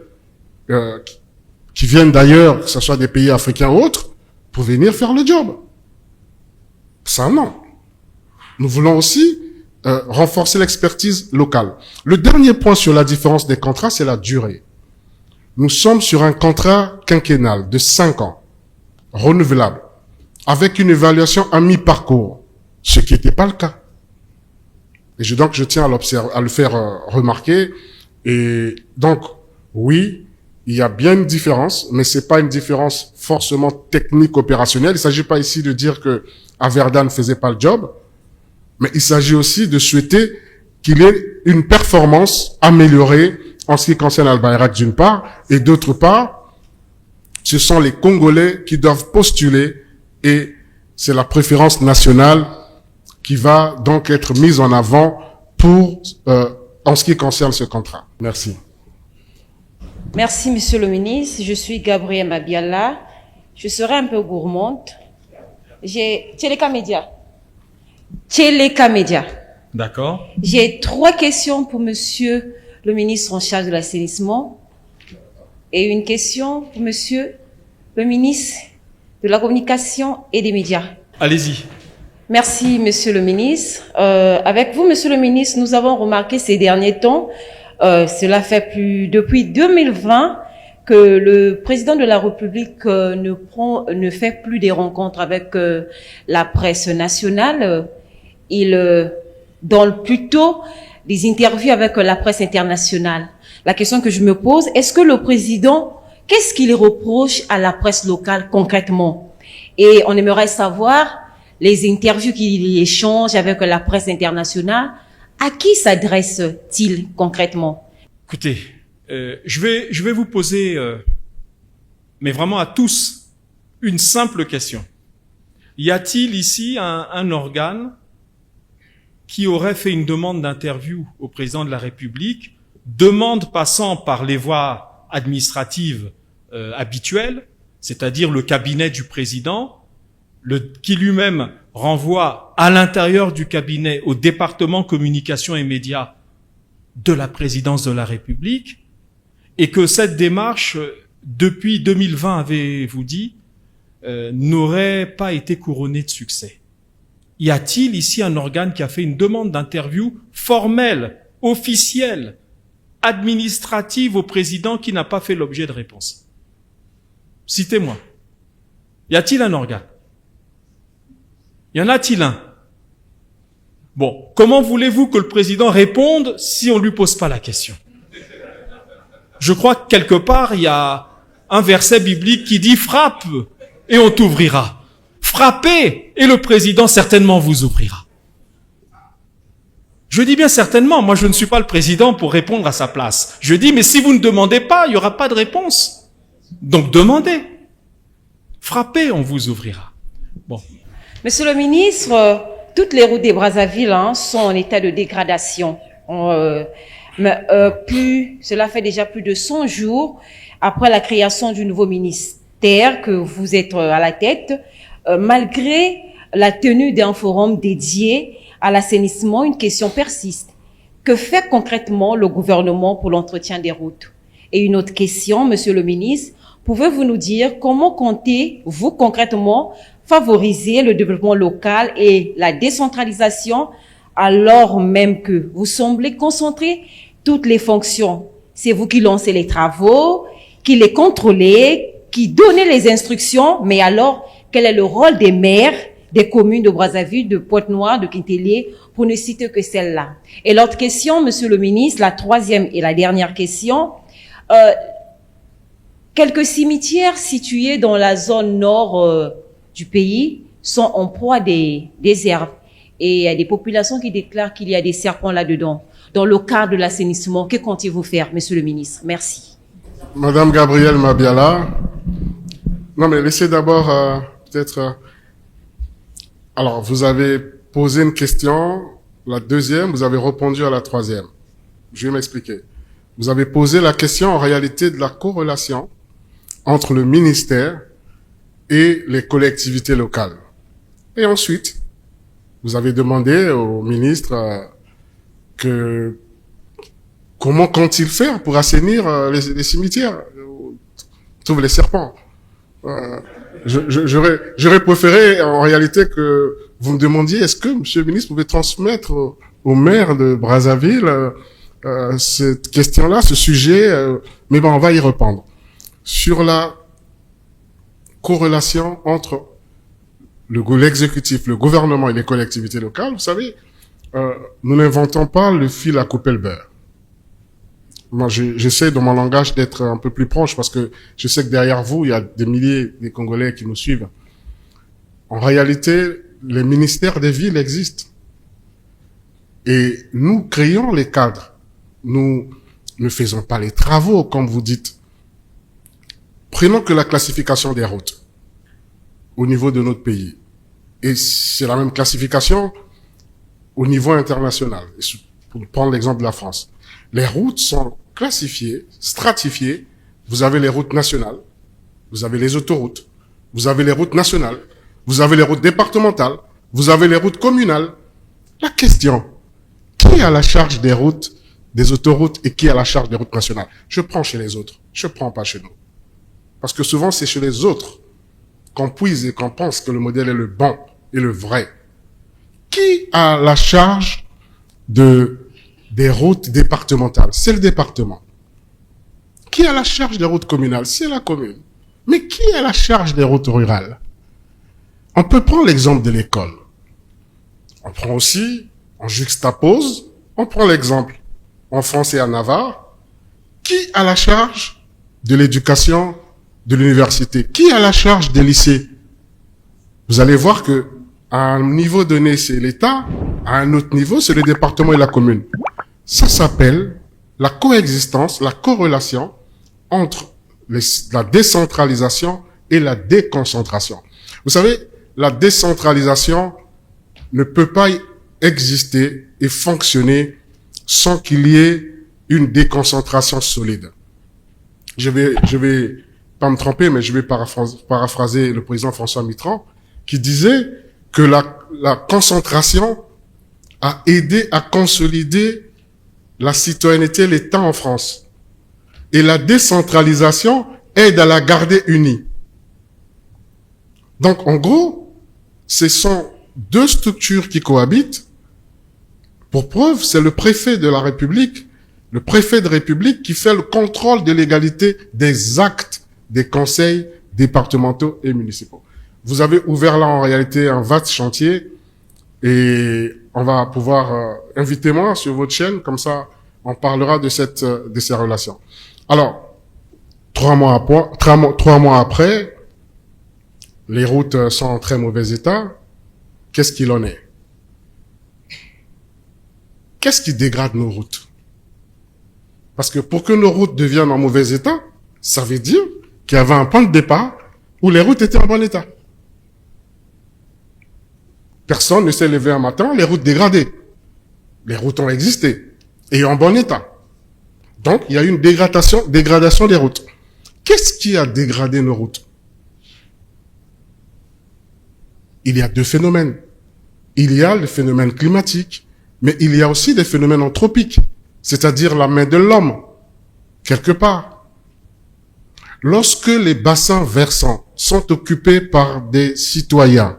qui viennent d'ailleurs, que ce soit des pays africains ou autres, pour venir faire le job. Ça, non. Nous voulons aussi renforcer l'expertise locale. Le dernier point sur la différence des contrats, c'est la durée. Nous sommes sur un contrat quinquennal de 5 ans, renouvelable, avec une évaluation à mi-parcours, ce qui n'était pas le cas. Et donc, je tiens à le faire remarquer. Et donc, oui, il y a bien une différence, mais c'est pas une différence forcément technique opérationnelle. Il s'agit pas ici de dire que Averda ne faisait pas le job, mais il s'agit aussi de souhaiter qu'il y ait une performance améliorée en ce qui concerne Al-Bayrak d'une part, et d'autre part, ce sont les Congolais qui doivent postuler, et c'est la préférence nationale qui va donc être mise en avant pour en ce qui concerne ce contrat. Merci. Merci, Monsieur le Ministre. Je suis Gabrielle Mabiala. Je serai un peu gourmande. J'ai Tcheleka Média. D'accord. J'ai 3 questions pour Monsieur le Ministre en charge de l'assainissement et une question pour Monsieur le Ministre de la Communication et des Médias. Allez-y. Merci, Monsieur le Ministre. Avec vous, Monsieur le Ministre, nous avons remarqué ces derniers temps, cela fait depuis 2020 que le président de la République ne fait plus des rencontres avec la presse nationale. Il donne plutôt des interviews avec la presse internationale. La question que je me pose, est-ce que le président, qu'est-ce qu'il reproche à la presse locale concrètement? Et on aimerait savoir les interviews qu'il échange avec la presse internationale, à qui s'adresse-t-il concrètement? Écoutez, je vais vous poser, mais vraiment à tous, une simple question. Y a-t-il ici un organe qui aurait fait une demande d'interview au président de la République, demande passant par les voies administratives habituelles, c'est-à-dire le cabinet du président, qui lui-même renvoie à l'intérieur du cabinet au département communication et médias de la présidence de la République, et que cette démarche, depuis 2020, avez-vous dit, n'aurait pas été couronnée de succès. Y a-t-il ici un organe qui a fait une demande d'interview formelle, officielle, administrative au président qui n'a pas fait l'objet de réponse? Citez-moi. Y a-t-il un organe? Y en a-t-il un? Bon, comment voulez-vous que le président réponde si on lui pose pas la question? Je crois que quelque part, il y a un verset biblique qui dit « Frappe et on t'ouvrira. Frappez et le président certainement vous ouvrira. » Je dis bien certainement, moi je ne suis pas le président pour répondre à sa place. Je dis, mais si vous ne demandez pas, il n'y aura pas de réponse. Donc demandez. Frappez, on vous ouvrira. Bon. Monsieur le ministre, toutes les routes des Brazzaville sont en état de dégradation. Cela fait déjà plus de 100 jours après la création du nouveau ministère que vous êtes à la tête, malgré la tenue d'un forum dédié à l'assainissement, une question persiste. Que fait concrètement le gouvernement pour l'entretien des routes? Et une autre question, monsieur le ministre, pouvez-vous nous dire comment comptez-vous concrètement favoriser le développement local et la décentralisation alors même que vous semblez concentrer toutes les fonctions? C'est vous qui lancez les travaux, qui les contrôlez, qui donnez les instructions, mais alors quel est le rôle des maires des communes de Brazzaville, de Pointe-Noire, de Kintelé, pour ne citer que celle-là? Et l'autre question, monsieur le ministre, la troisième et la dernière question, quelques cimetières situés dans la zone nord du pays sont en proie des herbes. Et il y a des populations qui déclarent qu'il y a des serpents là-dedans. Dans le cadre de l'assainissement, que comptez-vous faire, monsieur le ministre? Merci. Madame Gabrielle Mabiala. Non, mais laissez d'abord peut-être... Alors, vous avez posé une question, la deuxième, vous avez répondu à la troisième. Je vais m'expliquer. Vous avez posé la question en réalité de la corrélation entre le ministère et les collectivités locales. Et ensuite, vous avez demandé au ministre comment compte-t-il faire pour assainir les cimetières? trouve les serpents. J'aurais préféré en réalité que vous me demandiez est-ce que Monsieur le ministre pouvait transmettre au maire de Brazzaville cette question-là, ce sujet, mais bon, on va y répondre. Sur la corrélation entre l'exécutif, le gouvernement et les collectivités locales, vous savez, nous n'inventons pas le fil à couper le beurre. Moi, j'essaie dans mon langage d'être un peu plus proche parce que je sais que derrière vous, il y a des milliers de Congolais qui nous suivent. En réalité, les ministères des villes existent. Et nous créons les cadres. Nous ne faisons pas les travaux, comme vous dites. Prenons que la classification des routes au niveau de notre pays. Et c'est la même classification au niveau international. Pour prendre l'exemple de la France. Les routes sont classifiées, stratifiées. Vous avez les routes nationales, vous avez les autoroutes, vous avez les routes nationales, vous avez les routes départementales, vous avez les routes communales. La question, qui a la charge des routes, des autoroutes et qui a la charge des routes nationales? Je prends chez les autres, je prends pas chez nous. Parce que souvent c'est chez les autres qu'on puise et qu'on pense que le modèle est le bon et le vrai. Qui a la charge des routes départementales? C'est le département. Qui a la charge des routes communales? C'est la commune. Mais qui a la charge des routes rurales? On peut prendre l'exemple de l'école. On prend aussi, on juxtapose, on prend l'exemple en France et en Navarre. Qui a la charge de l'éducation de l'université? Qui a la charge des lycées? Vous allez voir que à un niveau donné, c'est l'État, à un autre niveau, c'est le département et la commune. Ça s'appelle la coexistence, la corrélation entre la décentralisation et la déconcentration. Vous savez, la décentralisation ne peut pas exister et fonctionner sans qu'il y ait une déconcentration solide. Je vais pas me tromper, mais je vais paraphraser le président François Mitterrand qui disait que la concentration a aidé à consolider la citoyenneté, l'État en France. Et la décentralisation aide à la garder unie. Donc, en gros, ce sont deux structures qui cohabitent. Pour preuve, c'est le préfet de la République, le préfet de République qui fait le contrôle de légalité des actes des conseils départementaux et municipaux. Vous avez ouvert là en réalité un vaste chantier et on va pouvoir invitez-moi sur votre chaîne, comme ça on parlera de ces relations. Alors, 3 mois après, les routes sont en très mauvais état. Qu'est-ce qu'il en est? Qu'est-ce qui dégrade nos routes? Parce que pour que nos routes deviennent en mauvais état, ça veut dire qu'il y avait un point de départ où les routes étaient en bon état. Personne ne s'est levé un matin, les routes dégradées. Les routes ont existé et en bon état. Donc, il y a eu une dégradation des routes. Qu'est-ce qui a dégradé nos routes? Il y a deux phénomènes. Il y a le phénomène climatique, mais il y a aussi des phénomènes anthropiques, c'est-à-dire la main de l'homme, quelque part. Lorsque les bassins versants sont occupés par des citoyens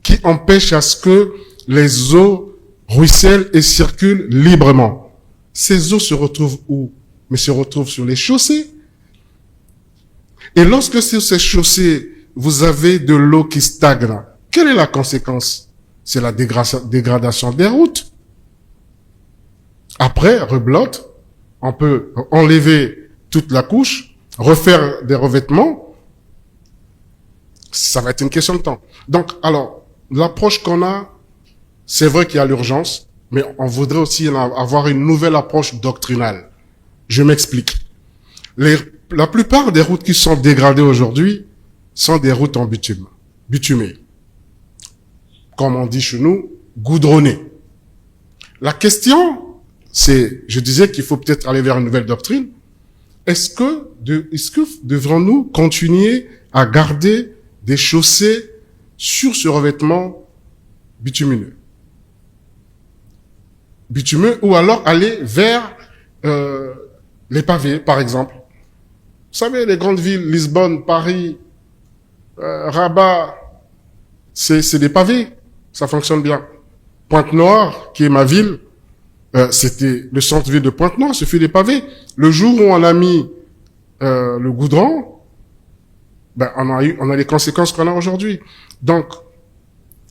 qui empêchent à ce que les eaux ruissellent et circulent librement, ces eaux se retrouvent où? Mais se retrouvent sur les chaussées. Et lorsque sur ces chaussées, vous avez de l'eau qui stagne, quelle est la conséquence? C'est la dégradation des routes. Après, reblotte, on peut enlever toute la couche, refaire des revêtements. Ça va être une question de temps. Donc, alors, l'approche qu'on a, c'est vrai qu'il y a l'urgence, mais on voudrait aussi avoir une nouvelle approche doctrinale. Je m'explique. La plupart des routes qui sont dégradées aujourd'hui sont des routes en bitumées. Comme on dit chez nous, goudronnées. La question, c'est, je disais qu'il faut peut-être aller vers une nouvelle doctrine. Est-ce que devrons-nous continuer à garder des chaussées sur ce revêtement bitumineux? Bitumeux, ou alors aller vers les pavés, par exemple. savez, les grandes villes, Lisbonne, Paris, Rabat, c'est des pavés. Ça fonctionne bien. Pointe-Noire, qui est ma ville, c'était le centre-ville de Pointe-Noire, ce fut des pavés. Le jour où on a mis le goudron, ben, on a les conséquences qu'on a aujourd'hui. Donc,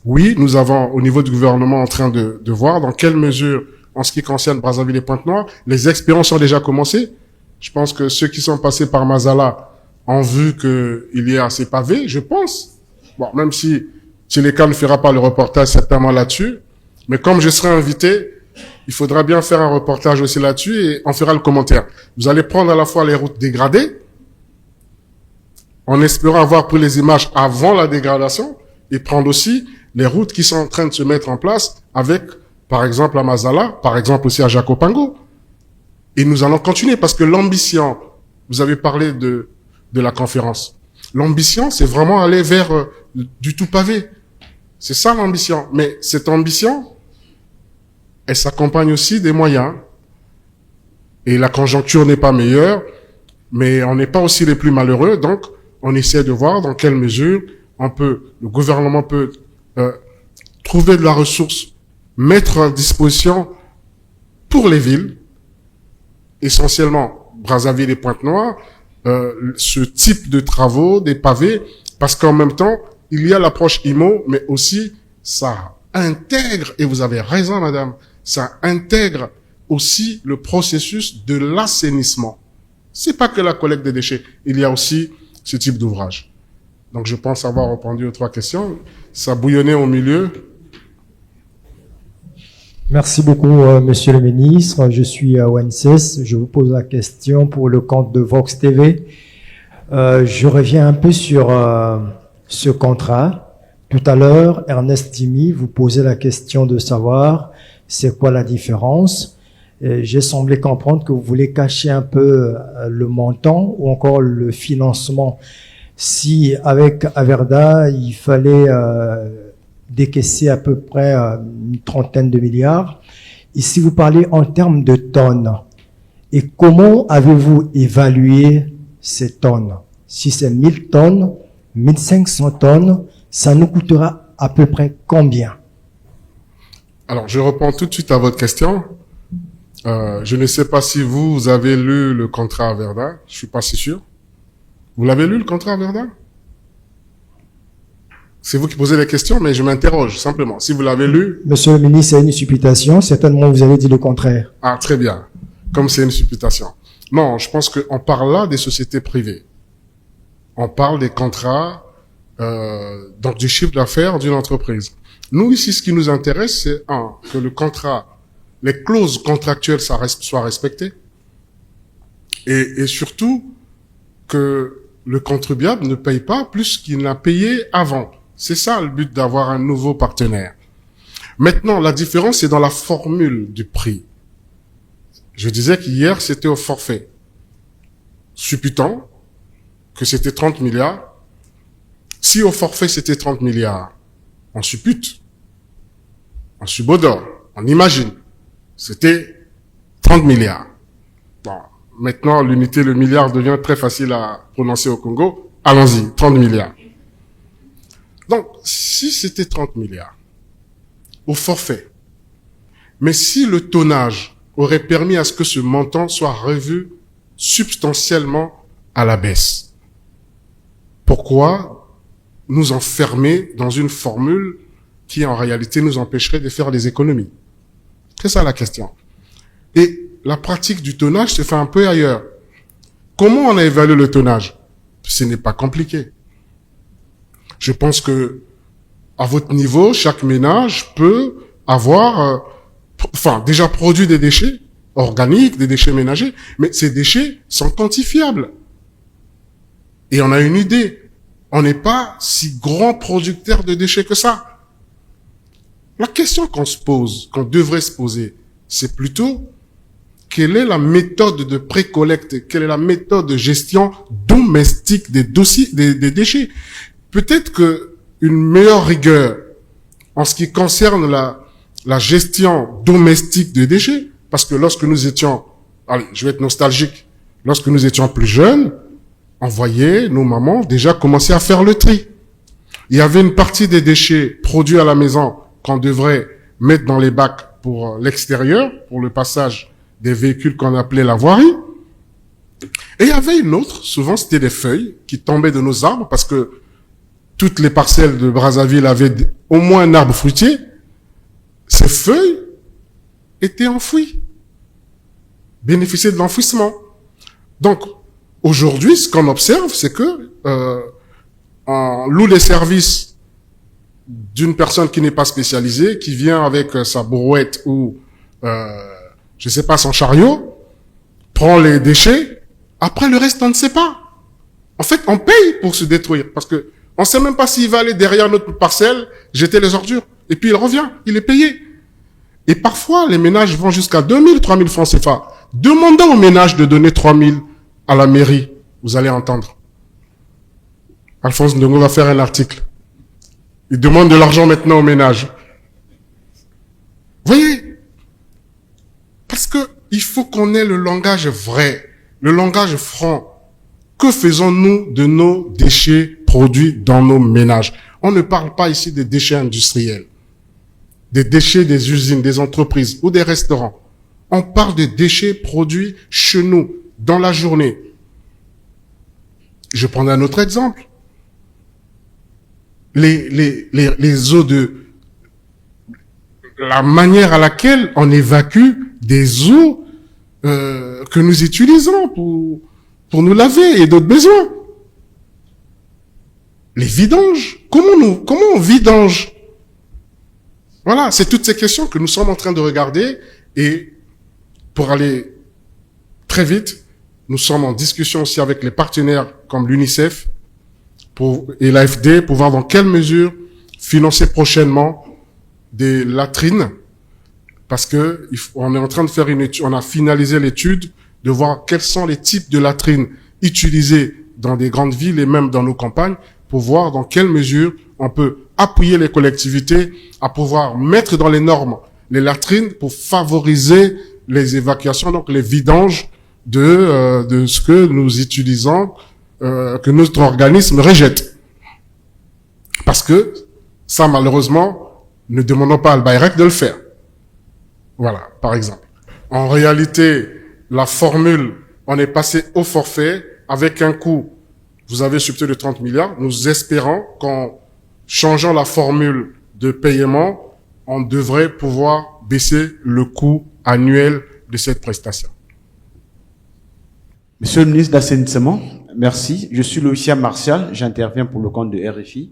oui, nous avons, au niveau du gouvernement, en train de voir dans quelle mesure, en ce qui concerne Brazzaville et Pointe-Noire, les expériences ont déjà commencé. Je pense que ceux qui sont passés par Mazala ont vu qu'il y a ces pavés, je pense. Bon, même si Tcheleka ne fera pas le reportage certainement là-dessus, mais comme je serai invité, il faudra bien faire un reportage aussi là-dessus et on fera le commentaire. Vous allez prendre à la fois les routes dégradées, en espérant avoir pris les images avant la dégradation, et prendre aussi les routes qui sont en train de se mettre en place avec, par exemple, à Mazala, par exemple aussi à Jacopango. Et nous allons continuer parce que l'ambition, vous avez parlé de la conférence. L'ambition, c'est vraiment aller vers du tout pavé. C'est ça l'ambition. Mais cette ambition, elle s'accompagne aussi des moyens. Et la conjoncture n'est pas meilleure, mais on n'est pas aussi les plus malheureux. Donc, on essaie de voir dans quelle mesure le gouvernement peut trouver de la ressource, mettre à disposition pour les villes, essentiellement Brazzaville et Pointe-Noire, ce type de travaux, des pavés, parce qu'en même temps, il y a l'approche IMO, mais aussi ça intègre, et vous avez raison madame, ça intègre aussi le processus de l'assainissement. C'est pas que la collecte des déchets, il y a aussi ce type d'ouvrage. Donc je pense avoir répondu aux 3 questions. Ça bouillonnait au milieu. Merci beaucoup, Monsieur le Ministre. Je suis à ONCS. Je vous pose la question pour le compte de Vox TV. Je reviens un peu sur ce contrat. Tout à l'heure, Ernest Dimi vous posait la question de savoir c'est quoi la différence. J'ai semblé comprendre que vous voulez cacher un peu le montant ou encore le financement. Si avec Averda, il fallait décaisser à peu près une trentaine de milliards, et si vous parlez en termes de tonnes, et comment avez-vous évalué ces tonnes? Si c'est 1000 tonnes, 1500 tonnes, ça nous coûtera à peu près combien? Alors, je réponds tout de suite à votre question. Je ne sais pas si vous avez lu le contrat Averda. Je suis pas si sûr. Vous l'avez lu, le contrat Averda? C'est vous qui posez les questions, mais je m'interroge, simplement. Si vous l'avez lu... Monsieur le ministre, c'est une supputation. Certainement, vous avez dit le contraire. Ah, très bien. Comme c'est une supputation. Non, je pense qu'on parle là des sociétés privées. On parle des contrats, donc du chiffre d'affaires d'une entreprise. Nous, ici, ce qui nous intéresse, c'est, que le contrat, les clauses contractuelles soient respectées. Et surtout, que le contribuable ne paye pas plus qu'il n'a payé avant. C'est ça le but d'avoir un nouveau partenaire. Maintenant, la différence, c'est dans la formule du prix. Je disais qu'hier, c'était au forfait. Supputant que c'était 30 milliards. Si au forfait, c'était 30 milliards, on suppute, on subodore, on imagine. C'était 30 milliards. Bon. Maintenant, l'unité, le milliard devient très facile à prononcer au Congo. Allons-y, 30 milliards. Donc, si c'était 30 milliards, au forfait, mais si le tonnage aurait permis à ce que ce montant soit revu substantiellement à la baisse, pourquoi nous enfermer dans une formule qui, en réalité, nous empêcherait de faire des économies? C'est ça la question. Et la pratique du tonnage se fait un peu ailleurs. Comment on a évalué le tonnage? Ce n'est pas compliqué. Je pense que, à votre niveau, chaque ménage peut avoir, déjà produit des déchets organiques, des déchets ménagers, mais ces déchets sont quantifiables. Et on a une idée. On n'est pas si grand producteur de déchets que ça. La question qu'on devrait se poser, c'est plutôt quelle est la méthode de pré-collecte, quelle est la méthode de gestion domestique des déchets. Peut-être que une meilleure rigueur en ce qui concerne la gestion domestique des déchets, parce que lorsque nous étions, allez, je vais être nostalgique, lorsque nous étions plus jeunes, on voyait nos mamans déjà commencer à faire le tri. Il y avait une partie des déchets produits à la maison qu'on devrait mettre dans les bacs pour l'extérieur, pour le passage des véhicules qu'on appelait la voirie. Et il y avait une autre, souvent c'était des feuilles qui tombaient de nos arbres parce que toutes les parcelles de Brazzaville avaient au moins un arbre fruitier. Ces feuilles étaient enfouies, bénéficiaient de l'enfouissement. Donc, aujourd'hui, ce qu'on observe, c'est que on loue les services d'une personne qui n'est pas spécialisée, qui vient avec sa brouette ou, je sais pas, son chariot, prend les déchets. Après, le reste, on ne sait pas. En fait, on paye pour se détruire parce que on sait même pas s'il va aller derrière notre parcelle, jeter les ordures. Et puis il revient, il est payé. Et parfois, les ménages vont jusqu'à 2000, 3000 francs CFA. Demandons aux ménages de donner 3000 à la mairie. Vous allez entendre. Alphonse Ndongo va faire un article. Il demande de l'argent maintenant aux ménages. Vous voyez? Parce que il faut qu'on ait le langage vrai, le langage franc. Que faisons-nous de nos déchets produits dans nos ménages? On ne parle pas ici des déchets industriels, des déchets des usines, des entreprises ou des restaurants. On parle des déchets produits chez nous, dans la journée. Je prends un autre exemple. Les eaux de... La manière à laquelle on évacue des eaux que nous utilisons pour nous laver et d'autres besoins. Les vidanges. Comment on vidange? Voilà, c'est toutes ces questions que nous sommes en train de regarder et pour aller très vite, nous sommes en discussion aussi avec les partenaires comme l'UNICEF et l'AFD pour voir dans quelle mesure financer prochainement des latrines parce que on est en train de faire une étude, on a finalisé l'étude de voir quels sont les types de latrines utilisées dans des grandes villes et même dans nos campagnes pour voir dans quelle mesure on peut appuyer les collectivités à pouvoir mettre dans les normes les latrines pour favoriser les évacuations, donc les vidanges de ce que nous utilisons, que notre organisme rejette. Parce que ça, malheureusement, ne demandons pas à Albayrak de le faire. Voilà, par exemple. En réalité, la formule, on est passé au forfait avec un coût, vous avez subté de 30 milliards. Nous espérons qu'en changeant la formule de paiement, on devrait pouvoir baisser le coût annuel de cette prestation. Monsieur le ministre d'Assainissement, merci. Je suis Lucien Martial, j'interviens pour le compte de RFI.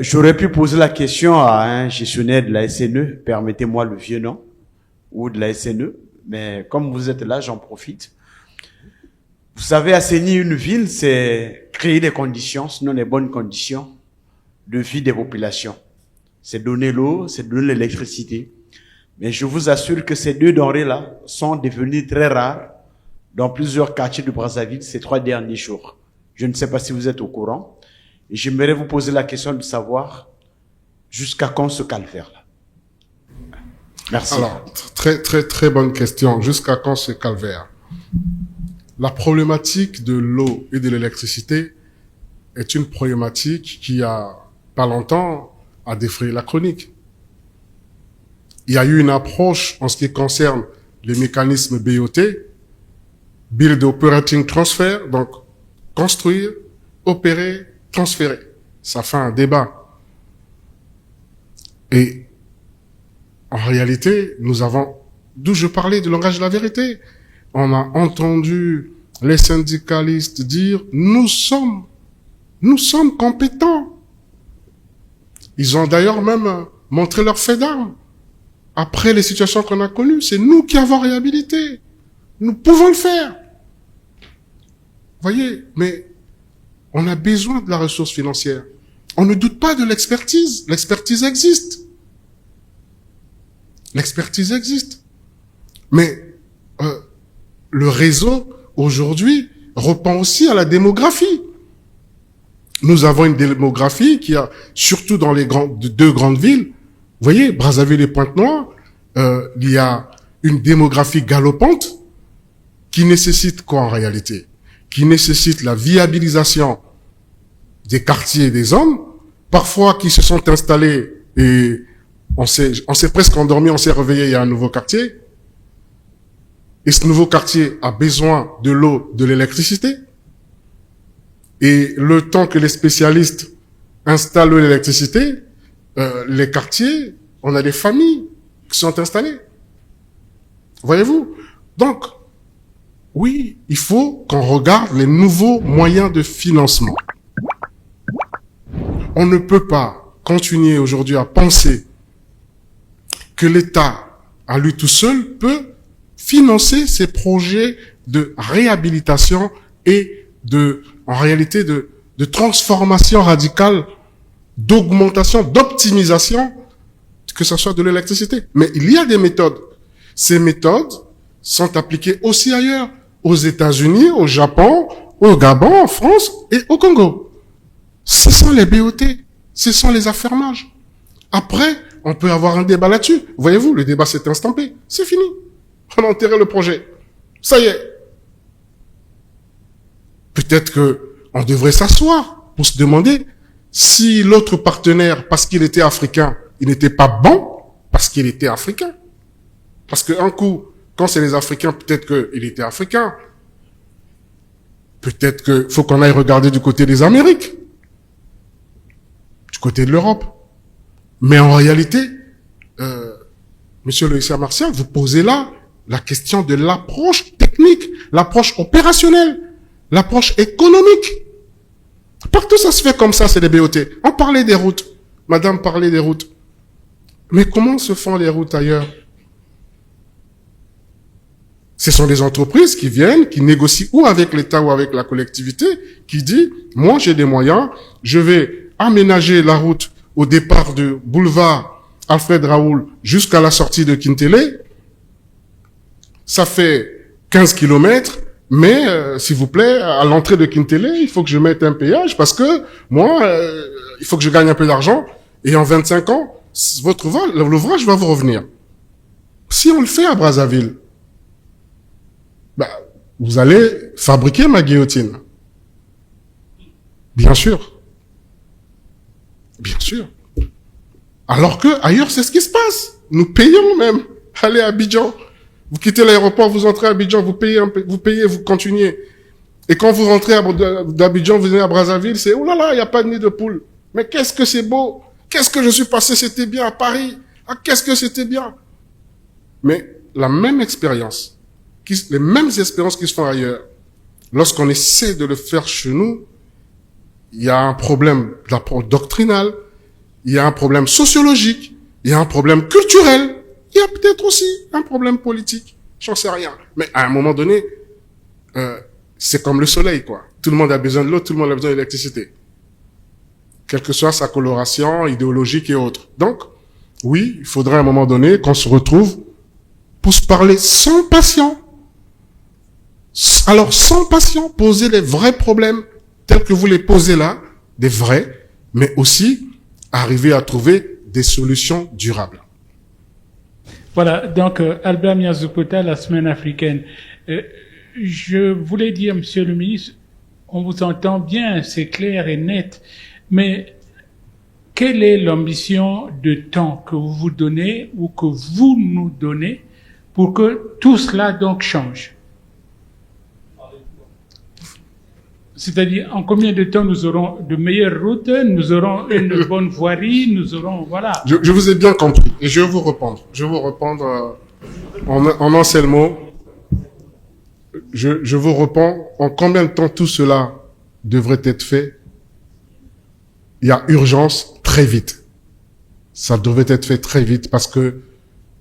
J'aurais pu poser la question à un gestionnaire de la SNE, permettez-moi le vieux nom, ou de la SNE, mais comme vous êtes là, j'en profite. Vous savez, assainir une ville, c'est créer des conditions, sinon les bonnes conditions de vie des populations. C'est donner l'eau, c'est donner l'électricité. Mais je vous assure que ces deux denrées-là sont devenues très rares dans plusieurs quartiers de Brazzaville ces 3 derniers jours. Je ne sais pas si vous êtes au courant. Et j'aimerais vous poser la question de savoir jusqu'à quand ce calvaire-là. Merci. Alors, très bonne question. Jusqu'à quand ce calvaire? La problématique de l'eau et de l'électricité est une problématique qui a pas longtemps a défrayé la chronique. Il y a eu une approche en ce qui concerne les mécanismes BOT, Build Operating Transfer, donc construire, opérer, transférer. Ça fait un débat. Et en réalité, nous avons, d'où je parlais du langage de la vérité, on a entendu les syndicalistes dire nous sommes compétents. Ils ont d'ailleurs même montré leur fait d'armes. Après les situations qu'on a connues, c'est nous qui avons réhabilité. Nous pouvons le faire. Voyez, mais on a besoin de la ressource financière. On ne doute pas de l'expertise. L'expertise existe. L'expertise existe. Mais le réseau, aujourd'hui, répond aussi à la démographie. Nous avons une démographie qui a, surtout dans les deux grandes villes, vous voyez, Brazzaville et Pointe-Noire, il y a une démographie galopante qui nécessite quoi en réalité? qui nécessitent la viabilisation des quartiers et des hommes, parfois qui se sont installés et on s'est presque endormi, on s'est réveillé, il y a un nouveau quartier. Et ce nouveau quartier a besoin de l'eau, de l'électricité. Et le temps que les spécialistes installent l'électricité, les quartiers, on a des familles qui sont installées. Voyez-vous? Donc, oui, il faut qu'on regarde les nouveaux moyens de financement. On ne peut pas continuer aujourd'hui à penser que l'État, à lui tout seul, peut financer ces projets de réhabilitation et en réalité, de transformation radicale, d'augmentation, d'optimisation, que ce soit de l'électricité. Mais il y a des méthodes. Ces méthodes sont appliquées aussi ailleurs, aux États-Unis, au Japon, au Gabon, en France et au Congo. Ce sont les BOT, ce sont les affermages. Après, on peut avoir un débat là-dessus. Voyez-vous, le débat s'est instampé. C'est fini. On a enterré le projet. Ça y est. Peut-être que on devrait s'asseoir pour se demander si l'autre partenaire, parce qu'il était africain, il n'était pas bon parce qu'il était africain. Parce qu'un coup, quand c'est les Africains, peut-être qu'il était africain. Peut-être qu'il faut qu'on aille regarder du côté des Amériques, du côté de l'Europe. Mais en réalité, Monsieur le Huissier Martial, vous posez là la question de l'approche technique, l'approche opérationnelle, l'approche économique. Partout ça se fait comme ça, c'est des BOT. On parlait des routes. Madame parlait des routes. Mais comment se font les routes ailleurs? Ce sont des entreprises qui viennent, qui négocient ou avec l'État ou avec la collectivité, qui dit, moi j'ai des moyens, je vais aménager la route au départ du boulevard Alfred Raoul jusqu'à la sortie de Kintélé. Ça fait 15 kilomètres, mais s'il vous plaît, à l'entrée de Kintélé, il faut que je mette un péage parce que moi, il faut que je gagne un peu d'argent et en 25 ans, l'ouvrage va vous revenir. Si on le fait à Brazzaville, vous allez fabriquer ma guillotine. Bien sûr. Bien sûr. Alors que ailleurs, c'est ce qui se passe. Nous payons même. Allez à Abidjan. Vous quittez l'aéroport, vous entrez à Abidjan, vous payez, vous continuez. Et quand vous rentrez d'Abidjan, vous venez à Brazzaville, c'est, oh là là, il n'y a pas de nid de poule. Mais qu'est-ce que c'est beau. Qu'est-ce que je suis passé, c'était bien à Paris. Ah, qu'est-ce que c'était bien. Mais la même expérience, les mêmes expériences qui se font ailleurs, lorsqu'on essaie de le faire chez nous, il y a un problème doctrinal, il y a un problème sociologique, il y a un problème culturel, il y a peut-être aussi un problème politique. J'en sais rien. Mais à un moment donné, c'est comme le soleil, quoi. Tout le monde a besoin de l'eau, tout le monde a besoin d'électricité. Quelle que soit sa coloration idéologique et autres. Donc, oui, il faudrait à un moment donné qu'on se retrouve pour se parler sans passion. Alors, sans passion, poser les vrais problèmes tels que vous les posez là, des vrais, mais aussi arriver à trouver des solutions durables. Voilà, donc Albert Miazupota, la semaine africaine. Je voulais dire, Monsieur le ministre, on vous entend bien, c'est clair et net, mais quelle est l'ambition de temps que vous vous donnez ou que vous nous donnez pour que tout cela donc change? C'est-à-dire, en combien de temps nous aurons de meilleures routes, nous aurons une bonne voirie, nous aurons, voilà. Je vous ai bien compris et je vais vous répondre. Je vais vous répondre en un seul mot. Je vous réponds en combien de temps tout cela devrait être fait. Il y a urgence très vite. Ça devrait être fait très vite parce que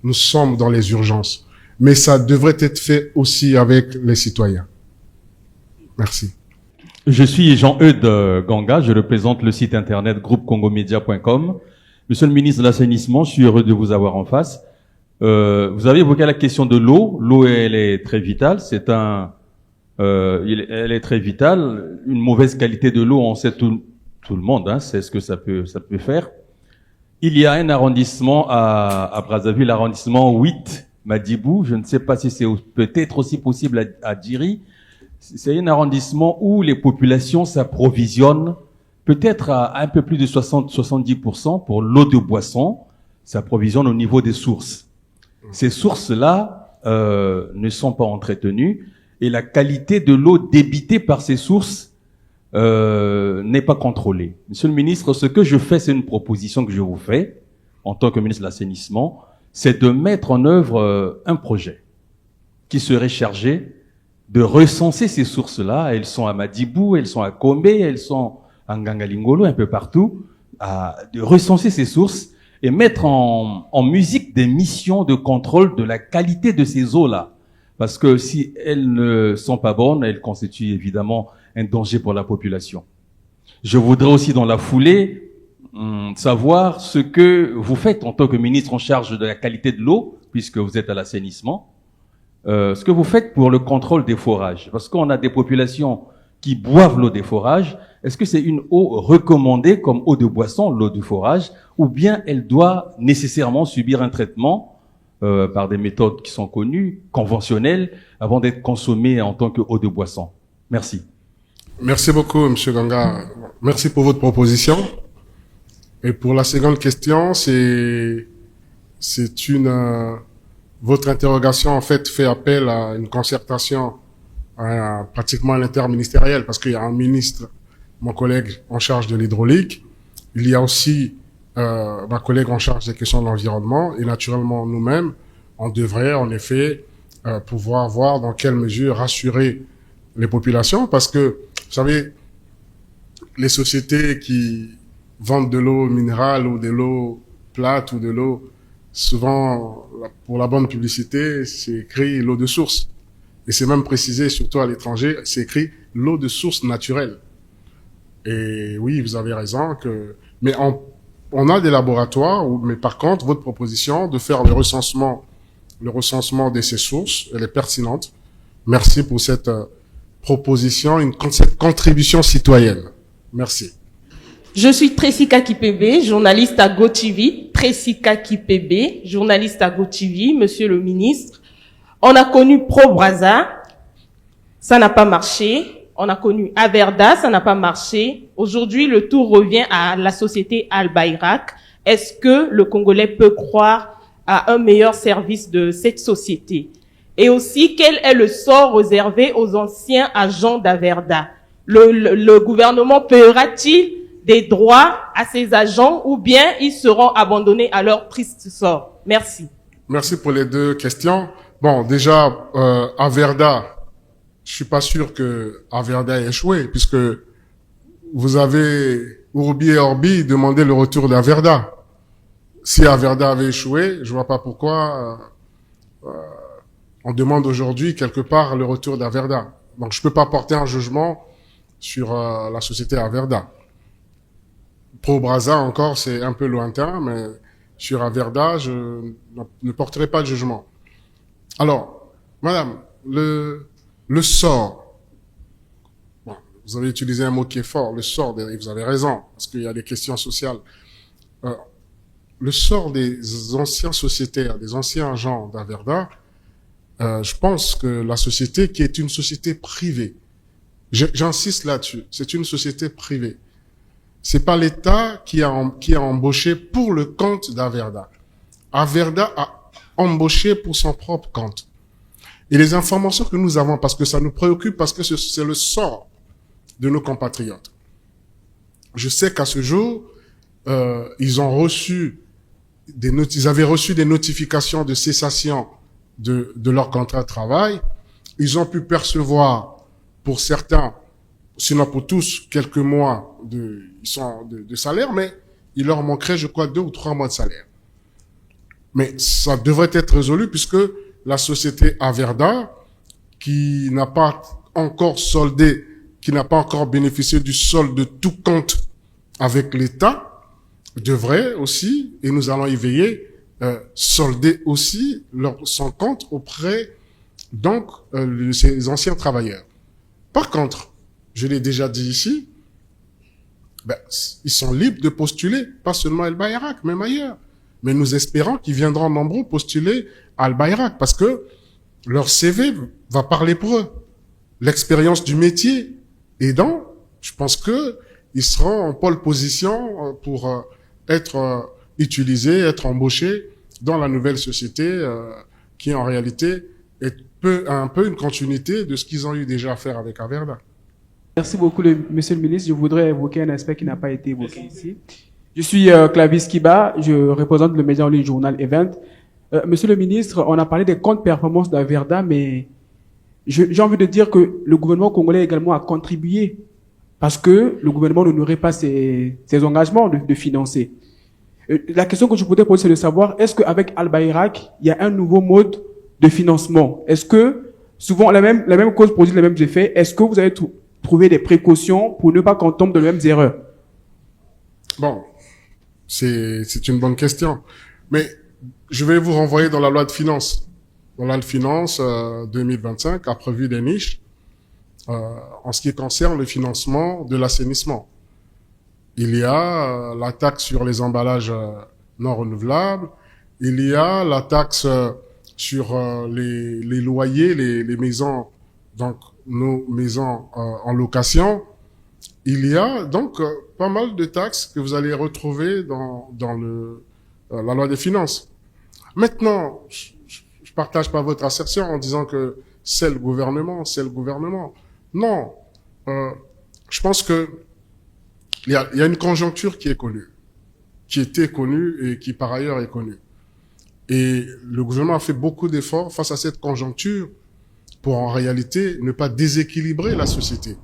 nous sommes dans les urgences. Mais ça devrait être fait aussi avec les citoyens. Merci. Je suis Jean-Eudes Ganga, je représente le site internet groupecongomedia.com. Monsieur le ministre de l'Assainissement, je suis heureux de vous avoir en face. Vous avez évoqué la question de l'eau. L'eau, elle est très vitale. Elle est très vitale. Une mauvaise qualité de l'eau, on sait tout le monde, hein, c'est ce que ça peut faire. Il y a un arrondissement à Brazzaville, l'arrondissement 8, Madibou. Je ne sais pas si c'est peut-être aussi possible à Djiri. C'est un arrondissement où les populations s'approvisionnent peut-être à un peu plus de 70% pour l'eau de boisson, s'approvisionnent au niveau des sources. Ces sources-là ne sont pas entretenues et la qualité de l'eau débitée par ces sources n'est pas contrôlée. Monsieur le ministre, ce que je fais, c'est une proposition que je vous fais en tant que ministre de l'Assainissement, c'est de mettre en œuvre un projet qui serait chargé de recenser ces sources-là. Elles sont à Madibou, elles sont à Kombe, elles sont à Ngangalingolo, un peu partout, de recenser ces sources et mettre en musique des missions de contrôle de la qualité de ces eaux-là. Parce que si elles ne sont pas bonnes, elles constituent évidemment un danger pour la population. Je voudrais aussi dans la foulée savoir ce que vous faites en tant que ministre en charge de la qualité de l'eau, puisque vous êtes à l'assainissement, ce que vous faites pour le contrôle des forages. Parce qu'on a des populations qui boivent l'eau des forages. Est-ce que c'est une eau recommandée comme eau de boisson, l'eau du forage, ou bien elle doit nécessairement subir un traitement par des méthodes qui sont connues, conventionnelles, avant d'être consommée en tant que eau de boisson? Merci. Merci beaucoup, Monsieur Ganga. Merci pour votre proposition. Et pour la seconde question, votre interrogation, en fait, fait appel à une concertation pratiquement à l'interministériel, parce qu'il y a un ministre, mon collègue en charge de l'hydraulique, il y a aussi ma collègue en charge des questions de l'environnement, et naturellement nous-mêmes, on devrait en effet pouvoir voir dans quelle mesure rassurer les populations, parce que, vous savez, les sociétés qui vendent de l'eau minérale ou de l'eau plate ou de l'eau, souvent, pour la bonne publicité, c'est écrit l'eau de source. Et c'est même précisé, surtout à l'étranger, c'est écrit l'eau de source naturelle. Et oui, vous avez raison mais on a des laboratoires mais par contre, votre proposition de faire le recensement de ces sources, elle est pertinente. Merci pour cette proposition, cette contribution citoyenne. Merci. Je suis Tressika Kipebe, journaliste à GoTV. Tressika Kipebe, journaliste à GoTV. Monsieur le ministre, on a connu Pro-Brazza, ça n'a pas marché. On a connu Averda, ça n'a pas marché. Aujourd'hui, le tour revient à la société Al-Bayrak. Est-ce que le Congolais peut croire à un meilleur service de cette société? Et aussi, quel est le sort réservé aux anciens agents d'Averda? Le gouvernement paiera-t-il des droits à ces agents ou bien ils seront abandonnés à leur triste sort? Merci. Merci pour les deux questions. Bon, déjà, Averda, je suis pas sûr que Averda ait échoué, puisque vous avez, Urbi et Orbi, demandé le retour d'Averda. Si Averda avait échoué, je vois pas pourquoi on demande aujourd'hui quelque part le retour d'Averda. Donc je peux pas porter un jugement sur la société Averda. Pro-Brazza encore, c'est un peu lointain, mais sur Averda, je ne porterai pas de jugement. Alors, madame, le sort. Bon, vous avez utilisé un mot qui est fort, le sort, et vous avez raison, parce qu'il y a des questions sociales. Le sort des anciens sociétaires, des anciens agents d'Averda, je pense que la société qui est une société privée, j'insiste là-dessus, c'est une société privée. C'est pas l'État qui a embauché pour le compte d'Averda. Averda a embauché pour son propre compte. Et les informations que nous avons, parce que ça nous préoccupe, parce que c'est le sort de nos compatriotes. Je sais qu'à ce jour, ils avaient reçu des notifications de cessation de leur contrat de travail. Ils ont pu percevoir, pour certains, sinon pour tous, quelques mois de salaire, mais il leur manquerait, je crois, 2 ou 3 mois de salaire. Mais ça devrait être résolu puisque la société Averda, qui n'a pas encore soldé, qui n'a pas encore bénéficié du solde de tout compte avec l'État, devrait aussi, et nous allons y veiller, solder aussi son compte auprès donc de ces anciens travailleurs. Par contre, je l'ai déjà dit ici, ils sont libres de postuler, pas seulement à Al-Bayrak, même ailleurs. Mais nous espérons qu'ils viendront nombreux postuler à Al-Bayrak parce que leur CV va parler pour eux. l'expérience du métier aidant, je pense que ils seront en pole position pour être utilisés, être embauchés dans la nouvelle société qui en réalité est un peu une continuité de ce qu'ils ont eu déjà à faire avec Averda. Merci beaucoup, Monsieur le ministre. Je voudrais évoquer un aspect qui n'a pas été évoqué ici. Je suis Clavis Kiba, je représente le média en ligne journal Event. Monsieur le ministre, on a parlé des comptes performance d'Averda, mais j'ai envie de dire que le gouvernement congolais également a contribué parce que le gouvernement n'honorait pas ses engagements de financer. La question que je voudrais poser, c'est de savoir, est-ce qu'avec Al-Bayrak, il y a un nouveau mode de financement? Est-ce que, souvent, la même cause produit les mêmes effets? Est-ce que vous avez trouvé des précautions pour ne pas qu'on tombe dans les mêmes erreurs? Bon, c'est une bonne question. Mais je vais vous renvoyer dans la loi de finances. Dans la loi de finances 2025 a prévu des niches en ce qui concerne le financement de l'assainissement. Il y a la taxe sur les emballages non renouvelables, il y a la taxe sur les loyers, les maisons, donc nos maisons en location. Il y a donc pas mal de taxes que vous allez retrouver dans la loi des finances. Maintenant, je partage pas votre assertion en disant que c'est le gouvernement, c'est le gouvernement. Non, je pense que il y a une conjoncture qui est connue, qui était connue et qui par ailleurs est connue. Et le gouvernement a fait beaucoup d'efforts face à cette conjoncture pour en réalité ne pas déséquilibrer la société.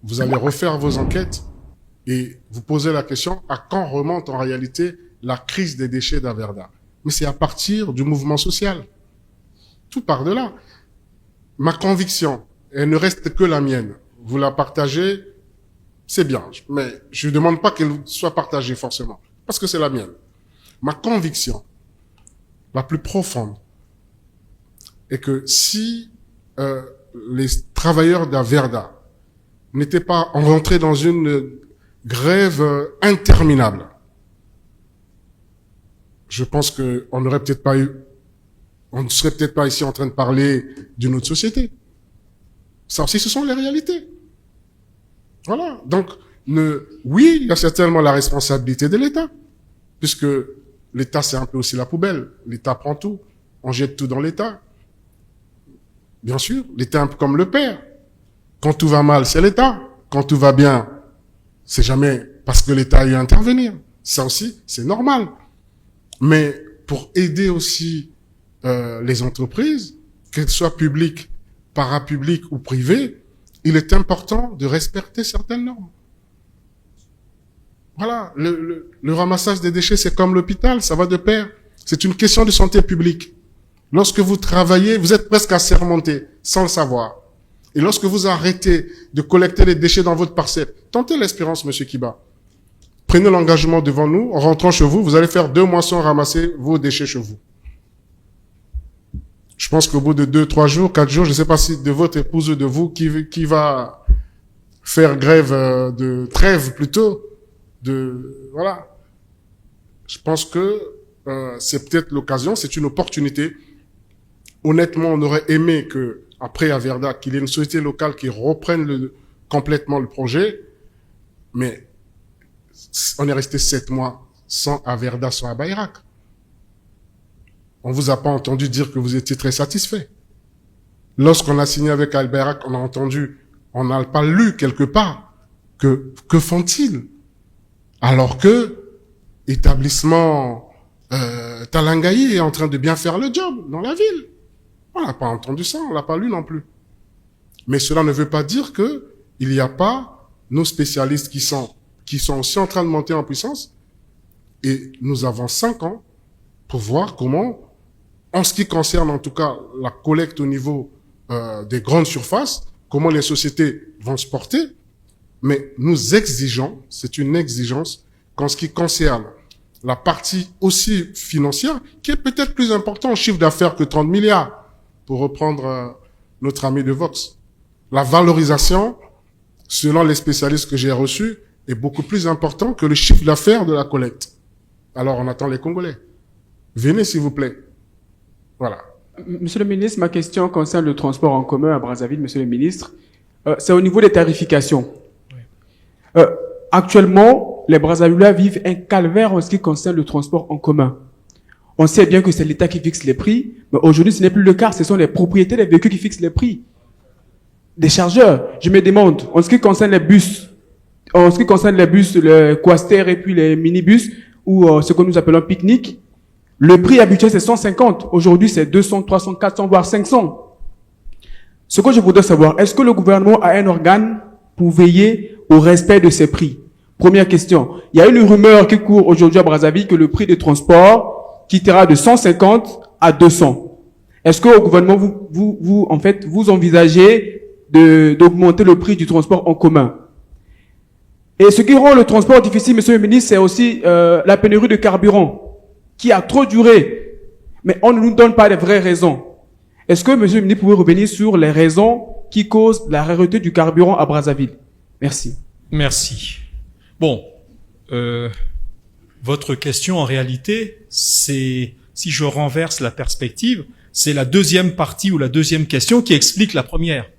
Vous allez refaire vos enquêtes et vous posez la question à quand remonte en réalité la crise des déchets d'Averda. Mais c'est à partir du mouvement social. Tout part de là. Ma conviction, elle ne reste que la mienne. Vous la partagez, c'est bien. Mais je ne demande pas qu'elle soit partagée forcément. Parce que c'est la mienne. Ma conviction, la plus profonde, est que si les travailleurs d'Averda n'étaient pas rentrés dans une grève interminable, je pense que on n'aurait peut-être pas eu, on ne serait peut-être pas ici en train de parler d'une autre société. Ça aussi, ce sont les réalités. Voilà. Donc, oui, il y a certainement la responsabilité de l'État, puisque l'État, c'est un peu aussi la poubelle. L'État prend tout. On jette tout dans l'État. Bien sûr, l'État est un peu comme le père. Quand tout va mal, c'est l'État. Quand tout va bien, c'est jamais parce que l'État a eu à intervenir. Ça aussi, c'est normal. Mais pour aider aussi les entreprises, qu'elles soient publiques, parapubliques ou privées, il est important de respecter certaines normes. Voilà, le ramassage des déchets, c'est comme l'hôpital, ça va de pair. C'est une question de santé publique. Lorsque vous travaillez, vous êtes presque assermenté, sans le savoir. Et lorsque vous arrêtez de collecter les déchets dans votre parcelle, tentez l'expérience, Monsieur Kiba. Prenez l'engagement devant nous, en rentrant chez vous, vous allez faire 2 mois sans ramasser vos déchets chez vous. Je pense qu'au bout de 2, 3 jours, 4 jours, je ne sais pas si de votre épouse ou de vous, qui va faire grève de trêve plutôt, voilà. Je pense que c'est peut-être l'occasion, c'est une opportunité. Honnêtement, on aurait aimé que, après Averda, qu'il y ait une société locale qui reprenne complètement le projet, mais on est resté 7 mois sans Averda, sans Al-Bayrak. On vous a pas entendu dire que vous étiez très satisfait. Lorsqu'on a signé avec Al-Bayrak, on a entendu, on n'a pas lu quelque part que font-ils? Alors que établissement Talangaye est en train de bien faire le job dans la ville. On n'a pas entendu ça, on l'a pas lu non plus. Mais cela ne veut pas dire que il n'y a pas nos spécialistes qui sont aussi en train de monter en puissance. Et nous avons 5 ans pour voir comment, en ce qui concerne en tout cas la collecte au niveau des grandes surfaces, comment les sociétés vont se porter. Mais nous exigeons, c'est une exigence, qu'en ce qui concerne la partie aussi financière, qui est peut-être plus importante en chiffre d'affaires que 30 milliards, pour reprendre notre ami de Vox. La valorisation, selon les spécialistes que j'ai reçus, est beaucoup plus important que le chiffre d'affaires de la collecte. Alors on attend les Congolais. Venez s'il vous plaît. Voilà. Monsieur le ministre, ma question concerne le transport en commun à Brazzaville, monsieur le ministre. C'est au niveau des tarifications. Actuellement, les Brazzavillois vivent un calvaire en ce qui concerne le transport en commun. On sait bien que c'est l'État qui fixe les prix, mais aujourd'hui, ce n'est plus le cas. Ce sont les propriétaires des véhicules qui fixent les prix. Des chargeurs. Je me demande, en ce qui concerne les bus, les quaster et puis les minibus, ou ce que nous appelons pique-nique, le prix habituel c'est 150. Aujourd'hui, c'est 200, 300, 400, voire 500. Ce que je voudrais savoir, est-ce que le gouvernement a un organe pour veiller au respect de ces prix? Première question. Il y a une rumeur qui court aujourd'hui à Brazzaville que le prix des transports quittera de 150 à 200. Est-ce que au gouvernement, vous envisagez d'augmenter le prix du transport en commun? Et ce qui rend le transport difficile, monsieur le ministre, c'est aussi la pénurie de carburant, qui a trop duré. Mais on ne nous donne pas les vraies raisons. Est-ce que, monsieur le ministre, pouvez revenir sur les raisons qui causent la rareté du carburant à Brazzaville? Merci. Merci. Bon, votre question, en réalité, c'est, si je renverse la perspective, c'est la deuxième partie ou la deuxième question qui explique la première.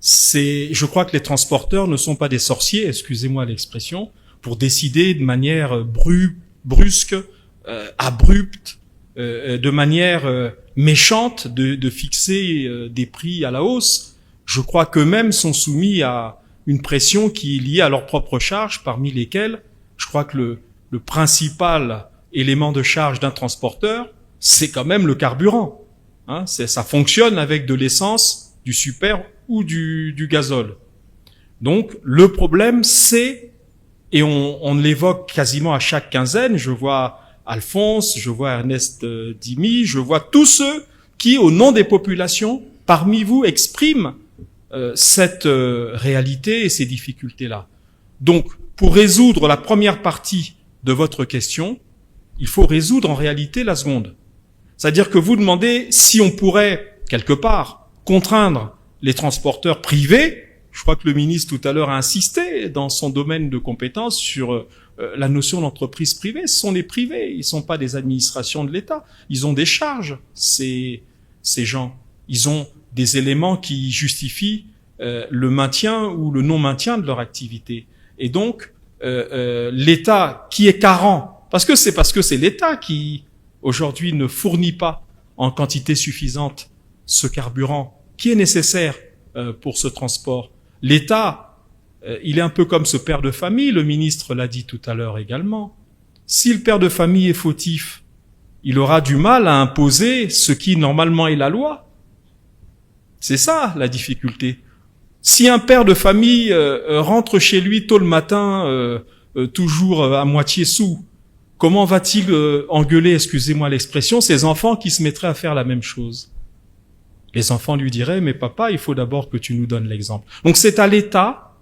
Je crois que les transporteurs ne sont pas des sorciers, excusez-moi l'expression, pour décider de manière brusque, abrupte, de manière méchante de fixer des prix à la hausse. Je crois qu'eux-mêmes sont soumis à une pression qui est liée à leurs propres charges, parmi lesquelles je crois que le principal élément de charge d'un transporteur, c'est quand même le carburant. Hein, ça fonctionne avec de l'essence, du super ou du gazole. Donc le problème c'est, et on l'évoque quasiment à chaque quinzaine, je vois Alphonse, je vois Ernest Dimi, je vois tous ceux qui, au nom des populations, parmi vous, expriment cette réalité et ces difficultés-là. Donc, pour résoudre la première partie de votre question, il faut résoudre en réalité la seconde. C'est-à-dire que vous demandez si on pourrait, quelque part, contraindre les transporteurs privés. Je crois que le ministre tout à l'heure a insisté dans son domaine de compétence sur la notion d'entreprise privée. Ce sont des privés, ils ne sont pas des administrations de l'État. Ils ont des charges, ces gens. Ils ont des éléments qui justifient le maintien ou le non-maintien de leur activité. Et donc, l'État qui est carent, parce que c'est l'État qui, aujourd'hui, ne fournit pas en quantité suffisante ce carburant qui est nécessaire pour ce transport. L'État, il est un peu comme ce père de famille, le ministre l'a dit tout à l'heure également. Si le père de famille est fautif, il aura du mal à imposer ce qui normalement est la loi. C'est ça la difficulté. Si un père de famille rentre chez lui tôt le matin, toujours à moitié saoul, comment va-t-il engueuler, excusez-moi l'expression, ses enfants qui se mettraient à faire la même chose? Les enfants lui diraient, mais papa, il faut d'abord que tu nous donnes l'exemple. Donc c'est à l'État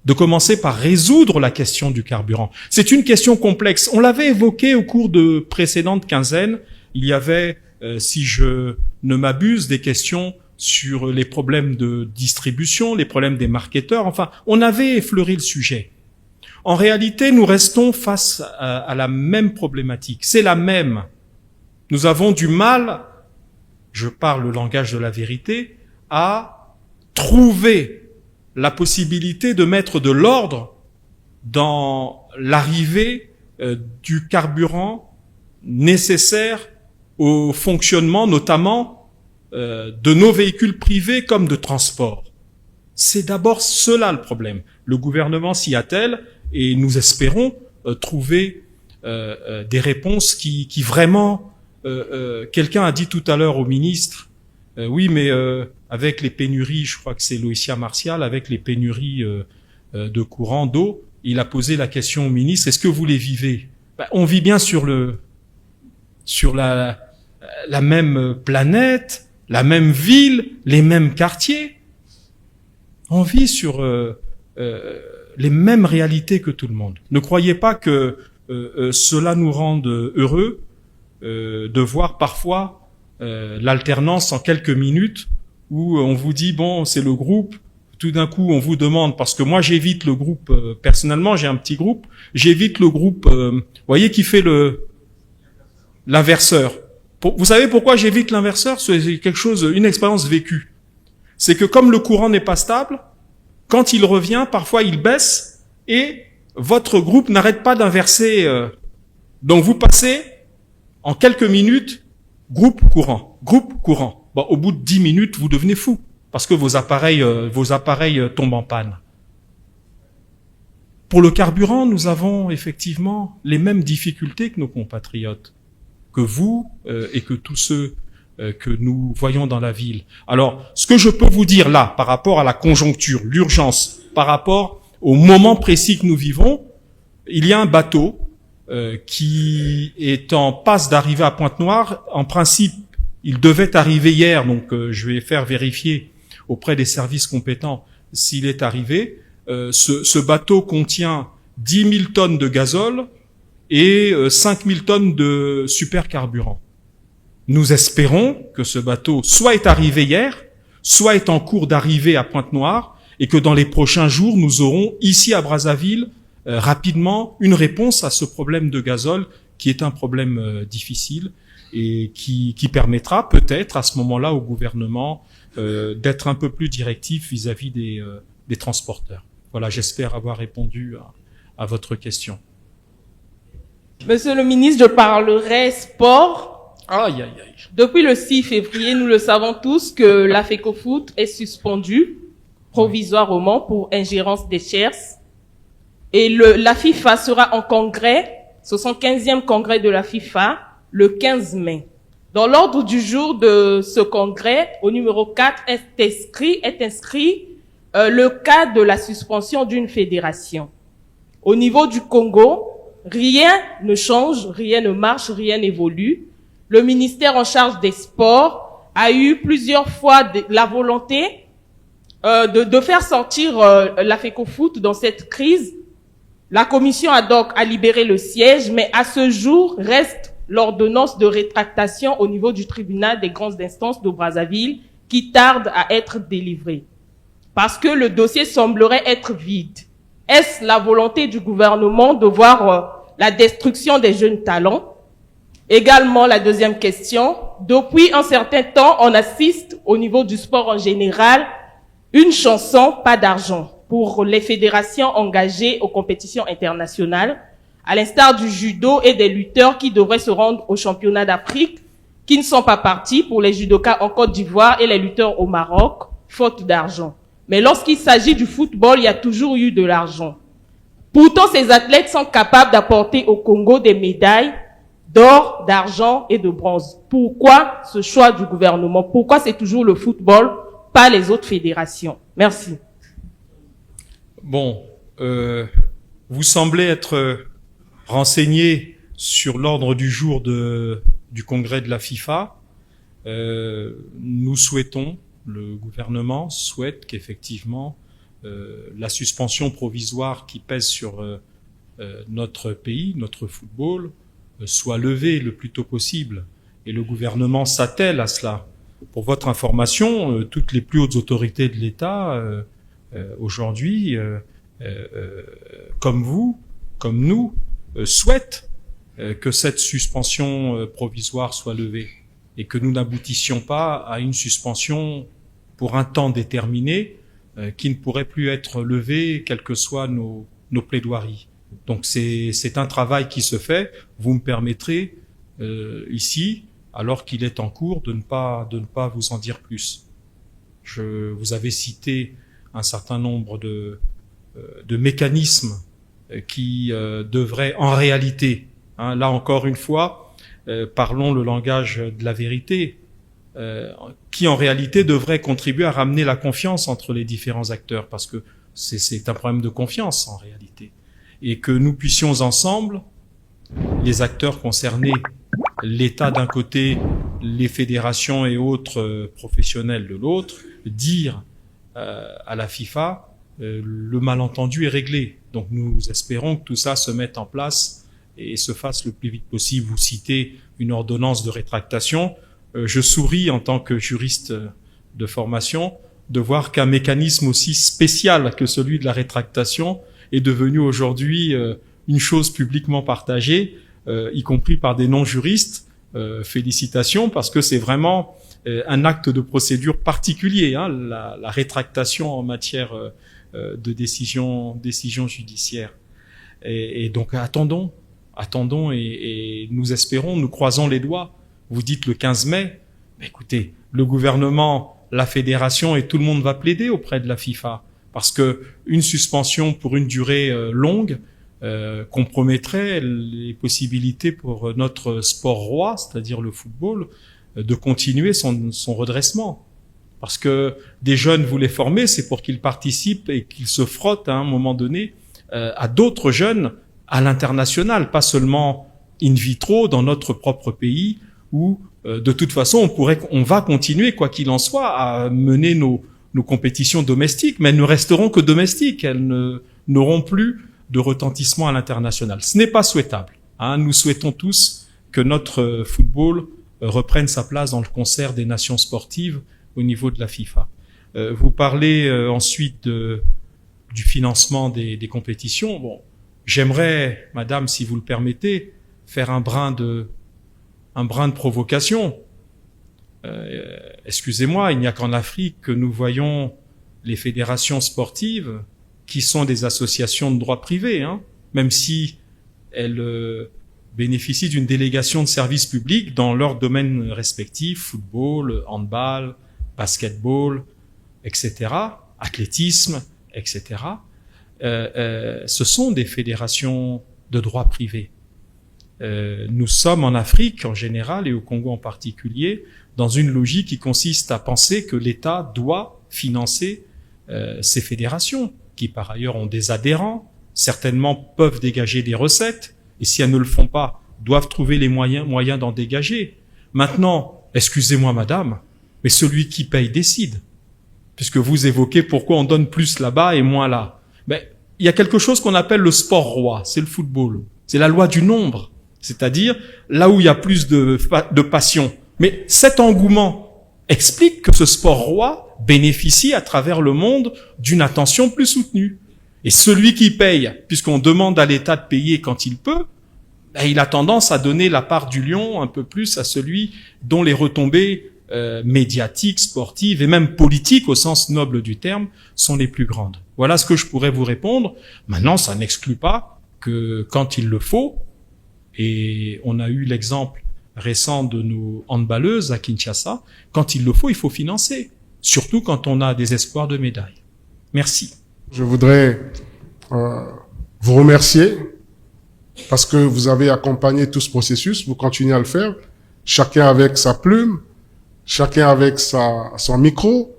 de commencer par résoudre la question du carburant. C'est une question complexe. On l'avait évoqué au cours de précédentes quinzaines. Il y avait, si je ne m'abuse, des questions sur les problèmes de distribution, les problèmes des marketeurs. Enfin, on avait effleuré le sujet. En réalité, nous restons face à la même problématique. C'est la même. Nous avons du mal, je parle le langage de la vérité, à trouver la possibilité de mettre de l'ordre dans l'arrivée du carburant nécessaire au fonctionnement, notamment de nos véhicules privés comme de transport. C'est d'abord cela le problème. Le gouvernement s'y attelle et nous espérons trouver des réponses qui vraiment... quelqu'un a dit tout à l'heure au ministre, oui, mais avec les pénuries, je crois que c'est Loïcia Martial, avec les pénuries de courant d'eau, il a posé la question au ministre, est-ce que vous les vivez? On vit bien sur la même planète, la même ville, les mêmes quartiers. On vit sur les mêmes réalités que tout le monde. Ne croyez pas que cela nous rende heureux de voir parfois l'alternance en quelques minutes où on vous dit bon c'est le groupe, tout d'un coup on vous demande, parce que moi j'évite le groupe personnellement, j'ai un petit groupe, j'évite le groupe voyez qui fait l'inverseur. Vous savez pourquoi j'évite l'inverseur? C'est quelque chose, une expérience vécue. C'est que comme le courant n'est pas stable, quand il revient, parfois il baisse et votre groupe n'arrête pas d'inverser. Donc vous passez en quelques minutes groupe courant. Bon, au bout de 10 minutes, vous devenez fou parce que vos appareils tombent en panne. Pour le carburant, nous avons effectivement les mêmes difficultés que nos compatriotes, que vous et que tous ceux que nous voyons dans la ville. Alors, ce que je peux vous dire là, par rapport à la conjoncture, l'urgence, par rapport au moment précis que nous vivons, il y a un bateau qui est en passe d'arriver à Pointe-Noire. En principe, il devait arriver hier, donc je vais faire vérifier auprès des services compétents s'il est arrivé. Ce bateau contient 10 000 tonnes de gazole et 5 000 tonnes de supercarburant. Nous espérons que ce bateau soit est arrivé hier, soit est en cours d'arrivée à Pointe-Noire, et que dans les prochains jours, nous aurons ici à Brazzaville rapidement une réponse à ce problème de gazole qui est un problème difficile et qui permettra peut-être à ce moment-là au gouvernement d'être un peu plus directif vis-à-vis des transporteurs. Voilà, j'espère avoir répondu à votre question. Monsieur le ministre, je parlerai sport. Aïe, aïe, aïe. Depuis le 6 février, nous le savons tous que la FECOFOOT est suspendue provisoirement pour ingérence des chairs. Et la FIFA sera en congrès, 75e congrès de la FIFA, le 15 mai. Dans l'ordre du jour de ce congrès, au numéro 4, est inscrit le cas de la suspension d'une fédération. Au niveau du Congo, rien ne change, rien ne marche, rien n'évolue. Le ministère en charge des sports a eu plusieurs fois la volonté de faire sortir la FECOFOOT dans cette crise. La commission ad hoc a libéré le siège, mais à ce jour reste l'ordonnance de rétractation au niveau du tribunal des grandes instances de Brazzaville qui tarde à être délivrée. Parce que le dossier semblerait être vide. Est-ce la volonté du gouvernement de voir la destruction des jeunes talents? Également, la deuxième question. Depuis un certain temps, on assiste au niveau du sport en général, une chanson, pas d'argent, pour les fédérations engagées aux compétitions internationales, à l'instar du judo et des lutteurs qui devraient se rendre au championnat d'Afrique, qui ne sont pas partis pour les judokas en Côte d'Ivoire et les lutteurs au Maroc, faute d'argent. Mais lorsqu'il s'agit du football, il y a toujours eu de l'argent. Pourtant, ces athlètes sont capables d'apporter au Congo des médailles d'or, d'argent et de bronze. Pourquoi ce choix du gouvernement? Pourquoi c'est toujours le football, pas les autres fédérations? Merci. Bon, vous semblez être renseigné sur l'ordre du jour du congrès de la FIFA. Nous souhaitons, le gouvernement souhaite qu'effectivement la suspension provisoire qui pèse sur notre pays, notre football, soit levée le plus tôt possible. Et le gouvernement s'attelle à cela. Pour votre information, toutes les plus hautes autorités de l'État, aujourd'hui, comme vous, comme nous, souhaitent que cette suspension provisoire soit levée et que nous n'aboutissions pas à une suspension pour un temps déterminé qui ne pourrait plus être levée quelles que soient nos plaidoiries. Donc c'est un travail qui se fait. Vous me permettrez ici, alors qu'il est en cours, de ne pas vous en dire plus. Vous avez cité un certain nombre de mécanismes qui devraient en réalité, là encore une fois, parlons le langage de la vérité, qui en réalité devraient contribuer à ramener la confiance entre les différents acteurs, parce que c'est un problème de confiance en réalité, et que nous puissions ensemble, les acteurs concernés, l'État d'un côté, les fédérations et autres professionnels de l'autre, dire à la FIFA le malentendu est réglé. Donc nous espérons que tout ça se mette en place et se fasse le plus vite possible. Vous citez une ordonnance de rétractation. Je souris en tant que juriste de formation de voir qu'un mécanisme aussi spécial que celui de la rétractation est devenu aujourd'hui une chose publiquement partagée, y compris par des non-juristes, félicitations, parce que c'est vraiment un acte de procédure particulier, hein, la rétractation en matière de décision judiciaire. Et donc attendons et nous espérons, nous croisons les doigts. Vous dites le 15 mai, mais écoutez, le gouvernement, la fédération et tout le monde va plaider auprès de la FIFA, parce que une suspension pour une durée longue compromettrait les possibilités pour notre sport roi, c'est-à-dire le football, de continuer son redressement. Parce que des jeunes vous les formez, c'est pour qu'ils participent et qu'ils se frottent à un moment donné à d'autres jeunes à l'international, pas seulement in vitro dans notre propre pays, où de toute façon on va continuer, quoi qu'il en soit, à mener nos compétitions domestiques, mais elles ne resteront que domestiques, elles n'auront plus de retentissement à l'international. Ce n'est pas souhaitable, hein. Nous souhaitons tous que notre football reprenne sa place dans le concert des nations sportives au niveau de la FIFA. Vous parlez ensuite du financement des compétitions. Bon, j'aimerais, madame, si vous le permettez, faire un brin de provocation. Excusez-moi, il n'y a qu'en Afrique que nous voyons les fédérations sportives qui sont des associations de droit privé, hein, même si elles bénéficient d'une délégation de services publics dans leurs domaines respectifs, football, handball, basketball, etc., athlétisme, etc. Ce sont des fédérations de droit privé. Nous sommes en Afrique en général et au Congo en particulier dans une logique qui consiste à penser que l'État doit financer ces fédérations, qui par ailleurs ont des adhérents, certainement peuvent dégager des recettes, et si elles ne le font pas, doivent trouver les moyens d'en dégager. Maintenant, excusez-moi madame, mais celui qui paye décide. Puisque vous évoquez pourquoi on donne plus là-bas et moins là. Mais il y a quelque chose qu'on appelle le sport roi, c'est le football. C'est la loi du nombre. C'est-à-dire, là où il y a plus de passion. Mais cet engouement explique que ce sport roi bénéficie à travers le monde d'une attention plus soutenue. Et celui qui paye, puisqu'on demande à l'État de payer quand il peut, ben, il a tendance à donner la part du lion un peu plus à celui dont les retombées médiatiques, sportives et même politiques au sens noble du terme sont les plus grandes. Voilà ce que je pourrais vous répondre. Maintenant, ça n'exclut pas que quand il le faut, et on a eu l'exemple récent de nos handballeuses à Kinshasa, quand il le faut, il faut financer, surtout quand on a des espoirs de médailles. Merci. Je voudrais vous remercier parce que vous avez accompagné tout ce processus, vous continuez à le faire, chacun avec sa plume, chacun avec son micro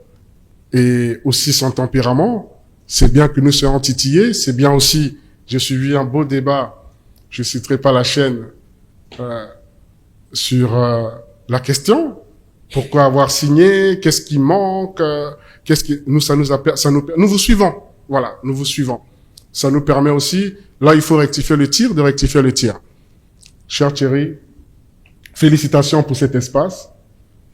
et aussi son tempérament. C'est bien que nous soyons titillés, c'est bien aussi, j'ai suivi un beau débat, je ne citerai pas la chaîne, sur la question, pourquoi avoir signé, qu'est-ce qui manque, nous vous suivons, voilà, nous vous suivons. Ça nous permet aussi, là il faut rectifier le tir, de rectifier le tir. Cher Thierry, félicitations pour cet espace,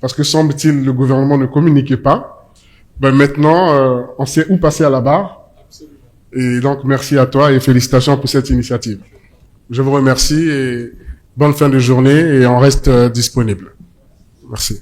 parce que semble-t-il le gouvernement ne communiquait pas. Ben maintenant, on sait où passer à la barre. Absolument. Et donc merci à toi et félicitations pour cette initiative. Je vous remercie et bonne fin de journée et on reste disponible. Merci.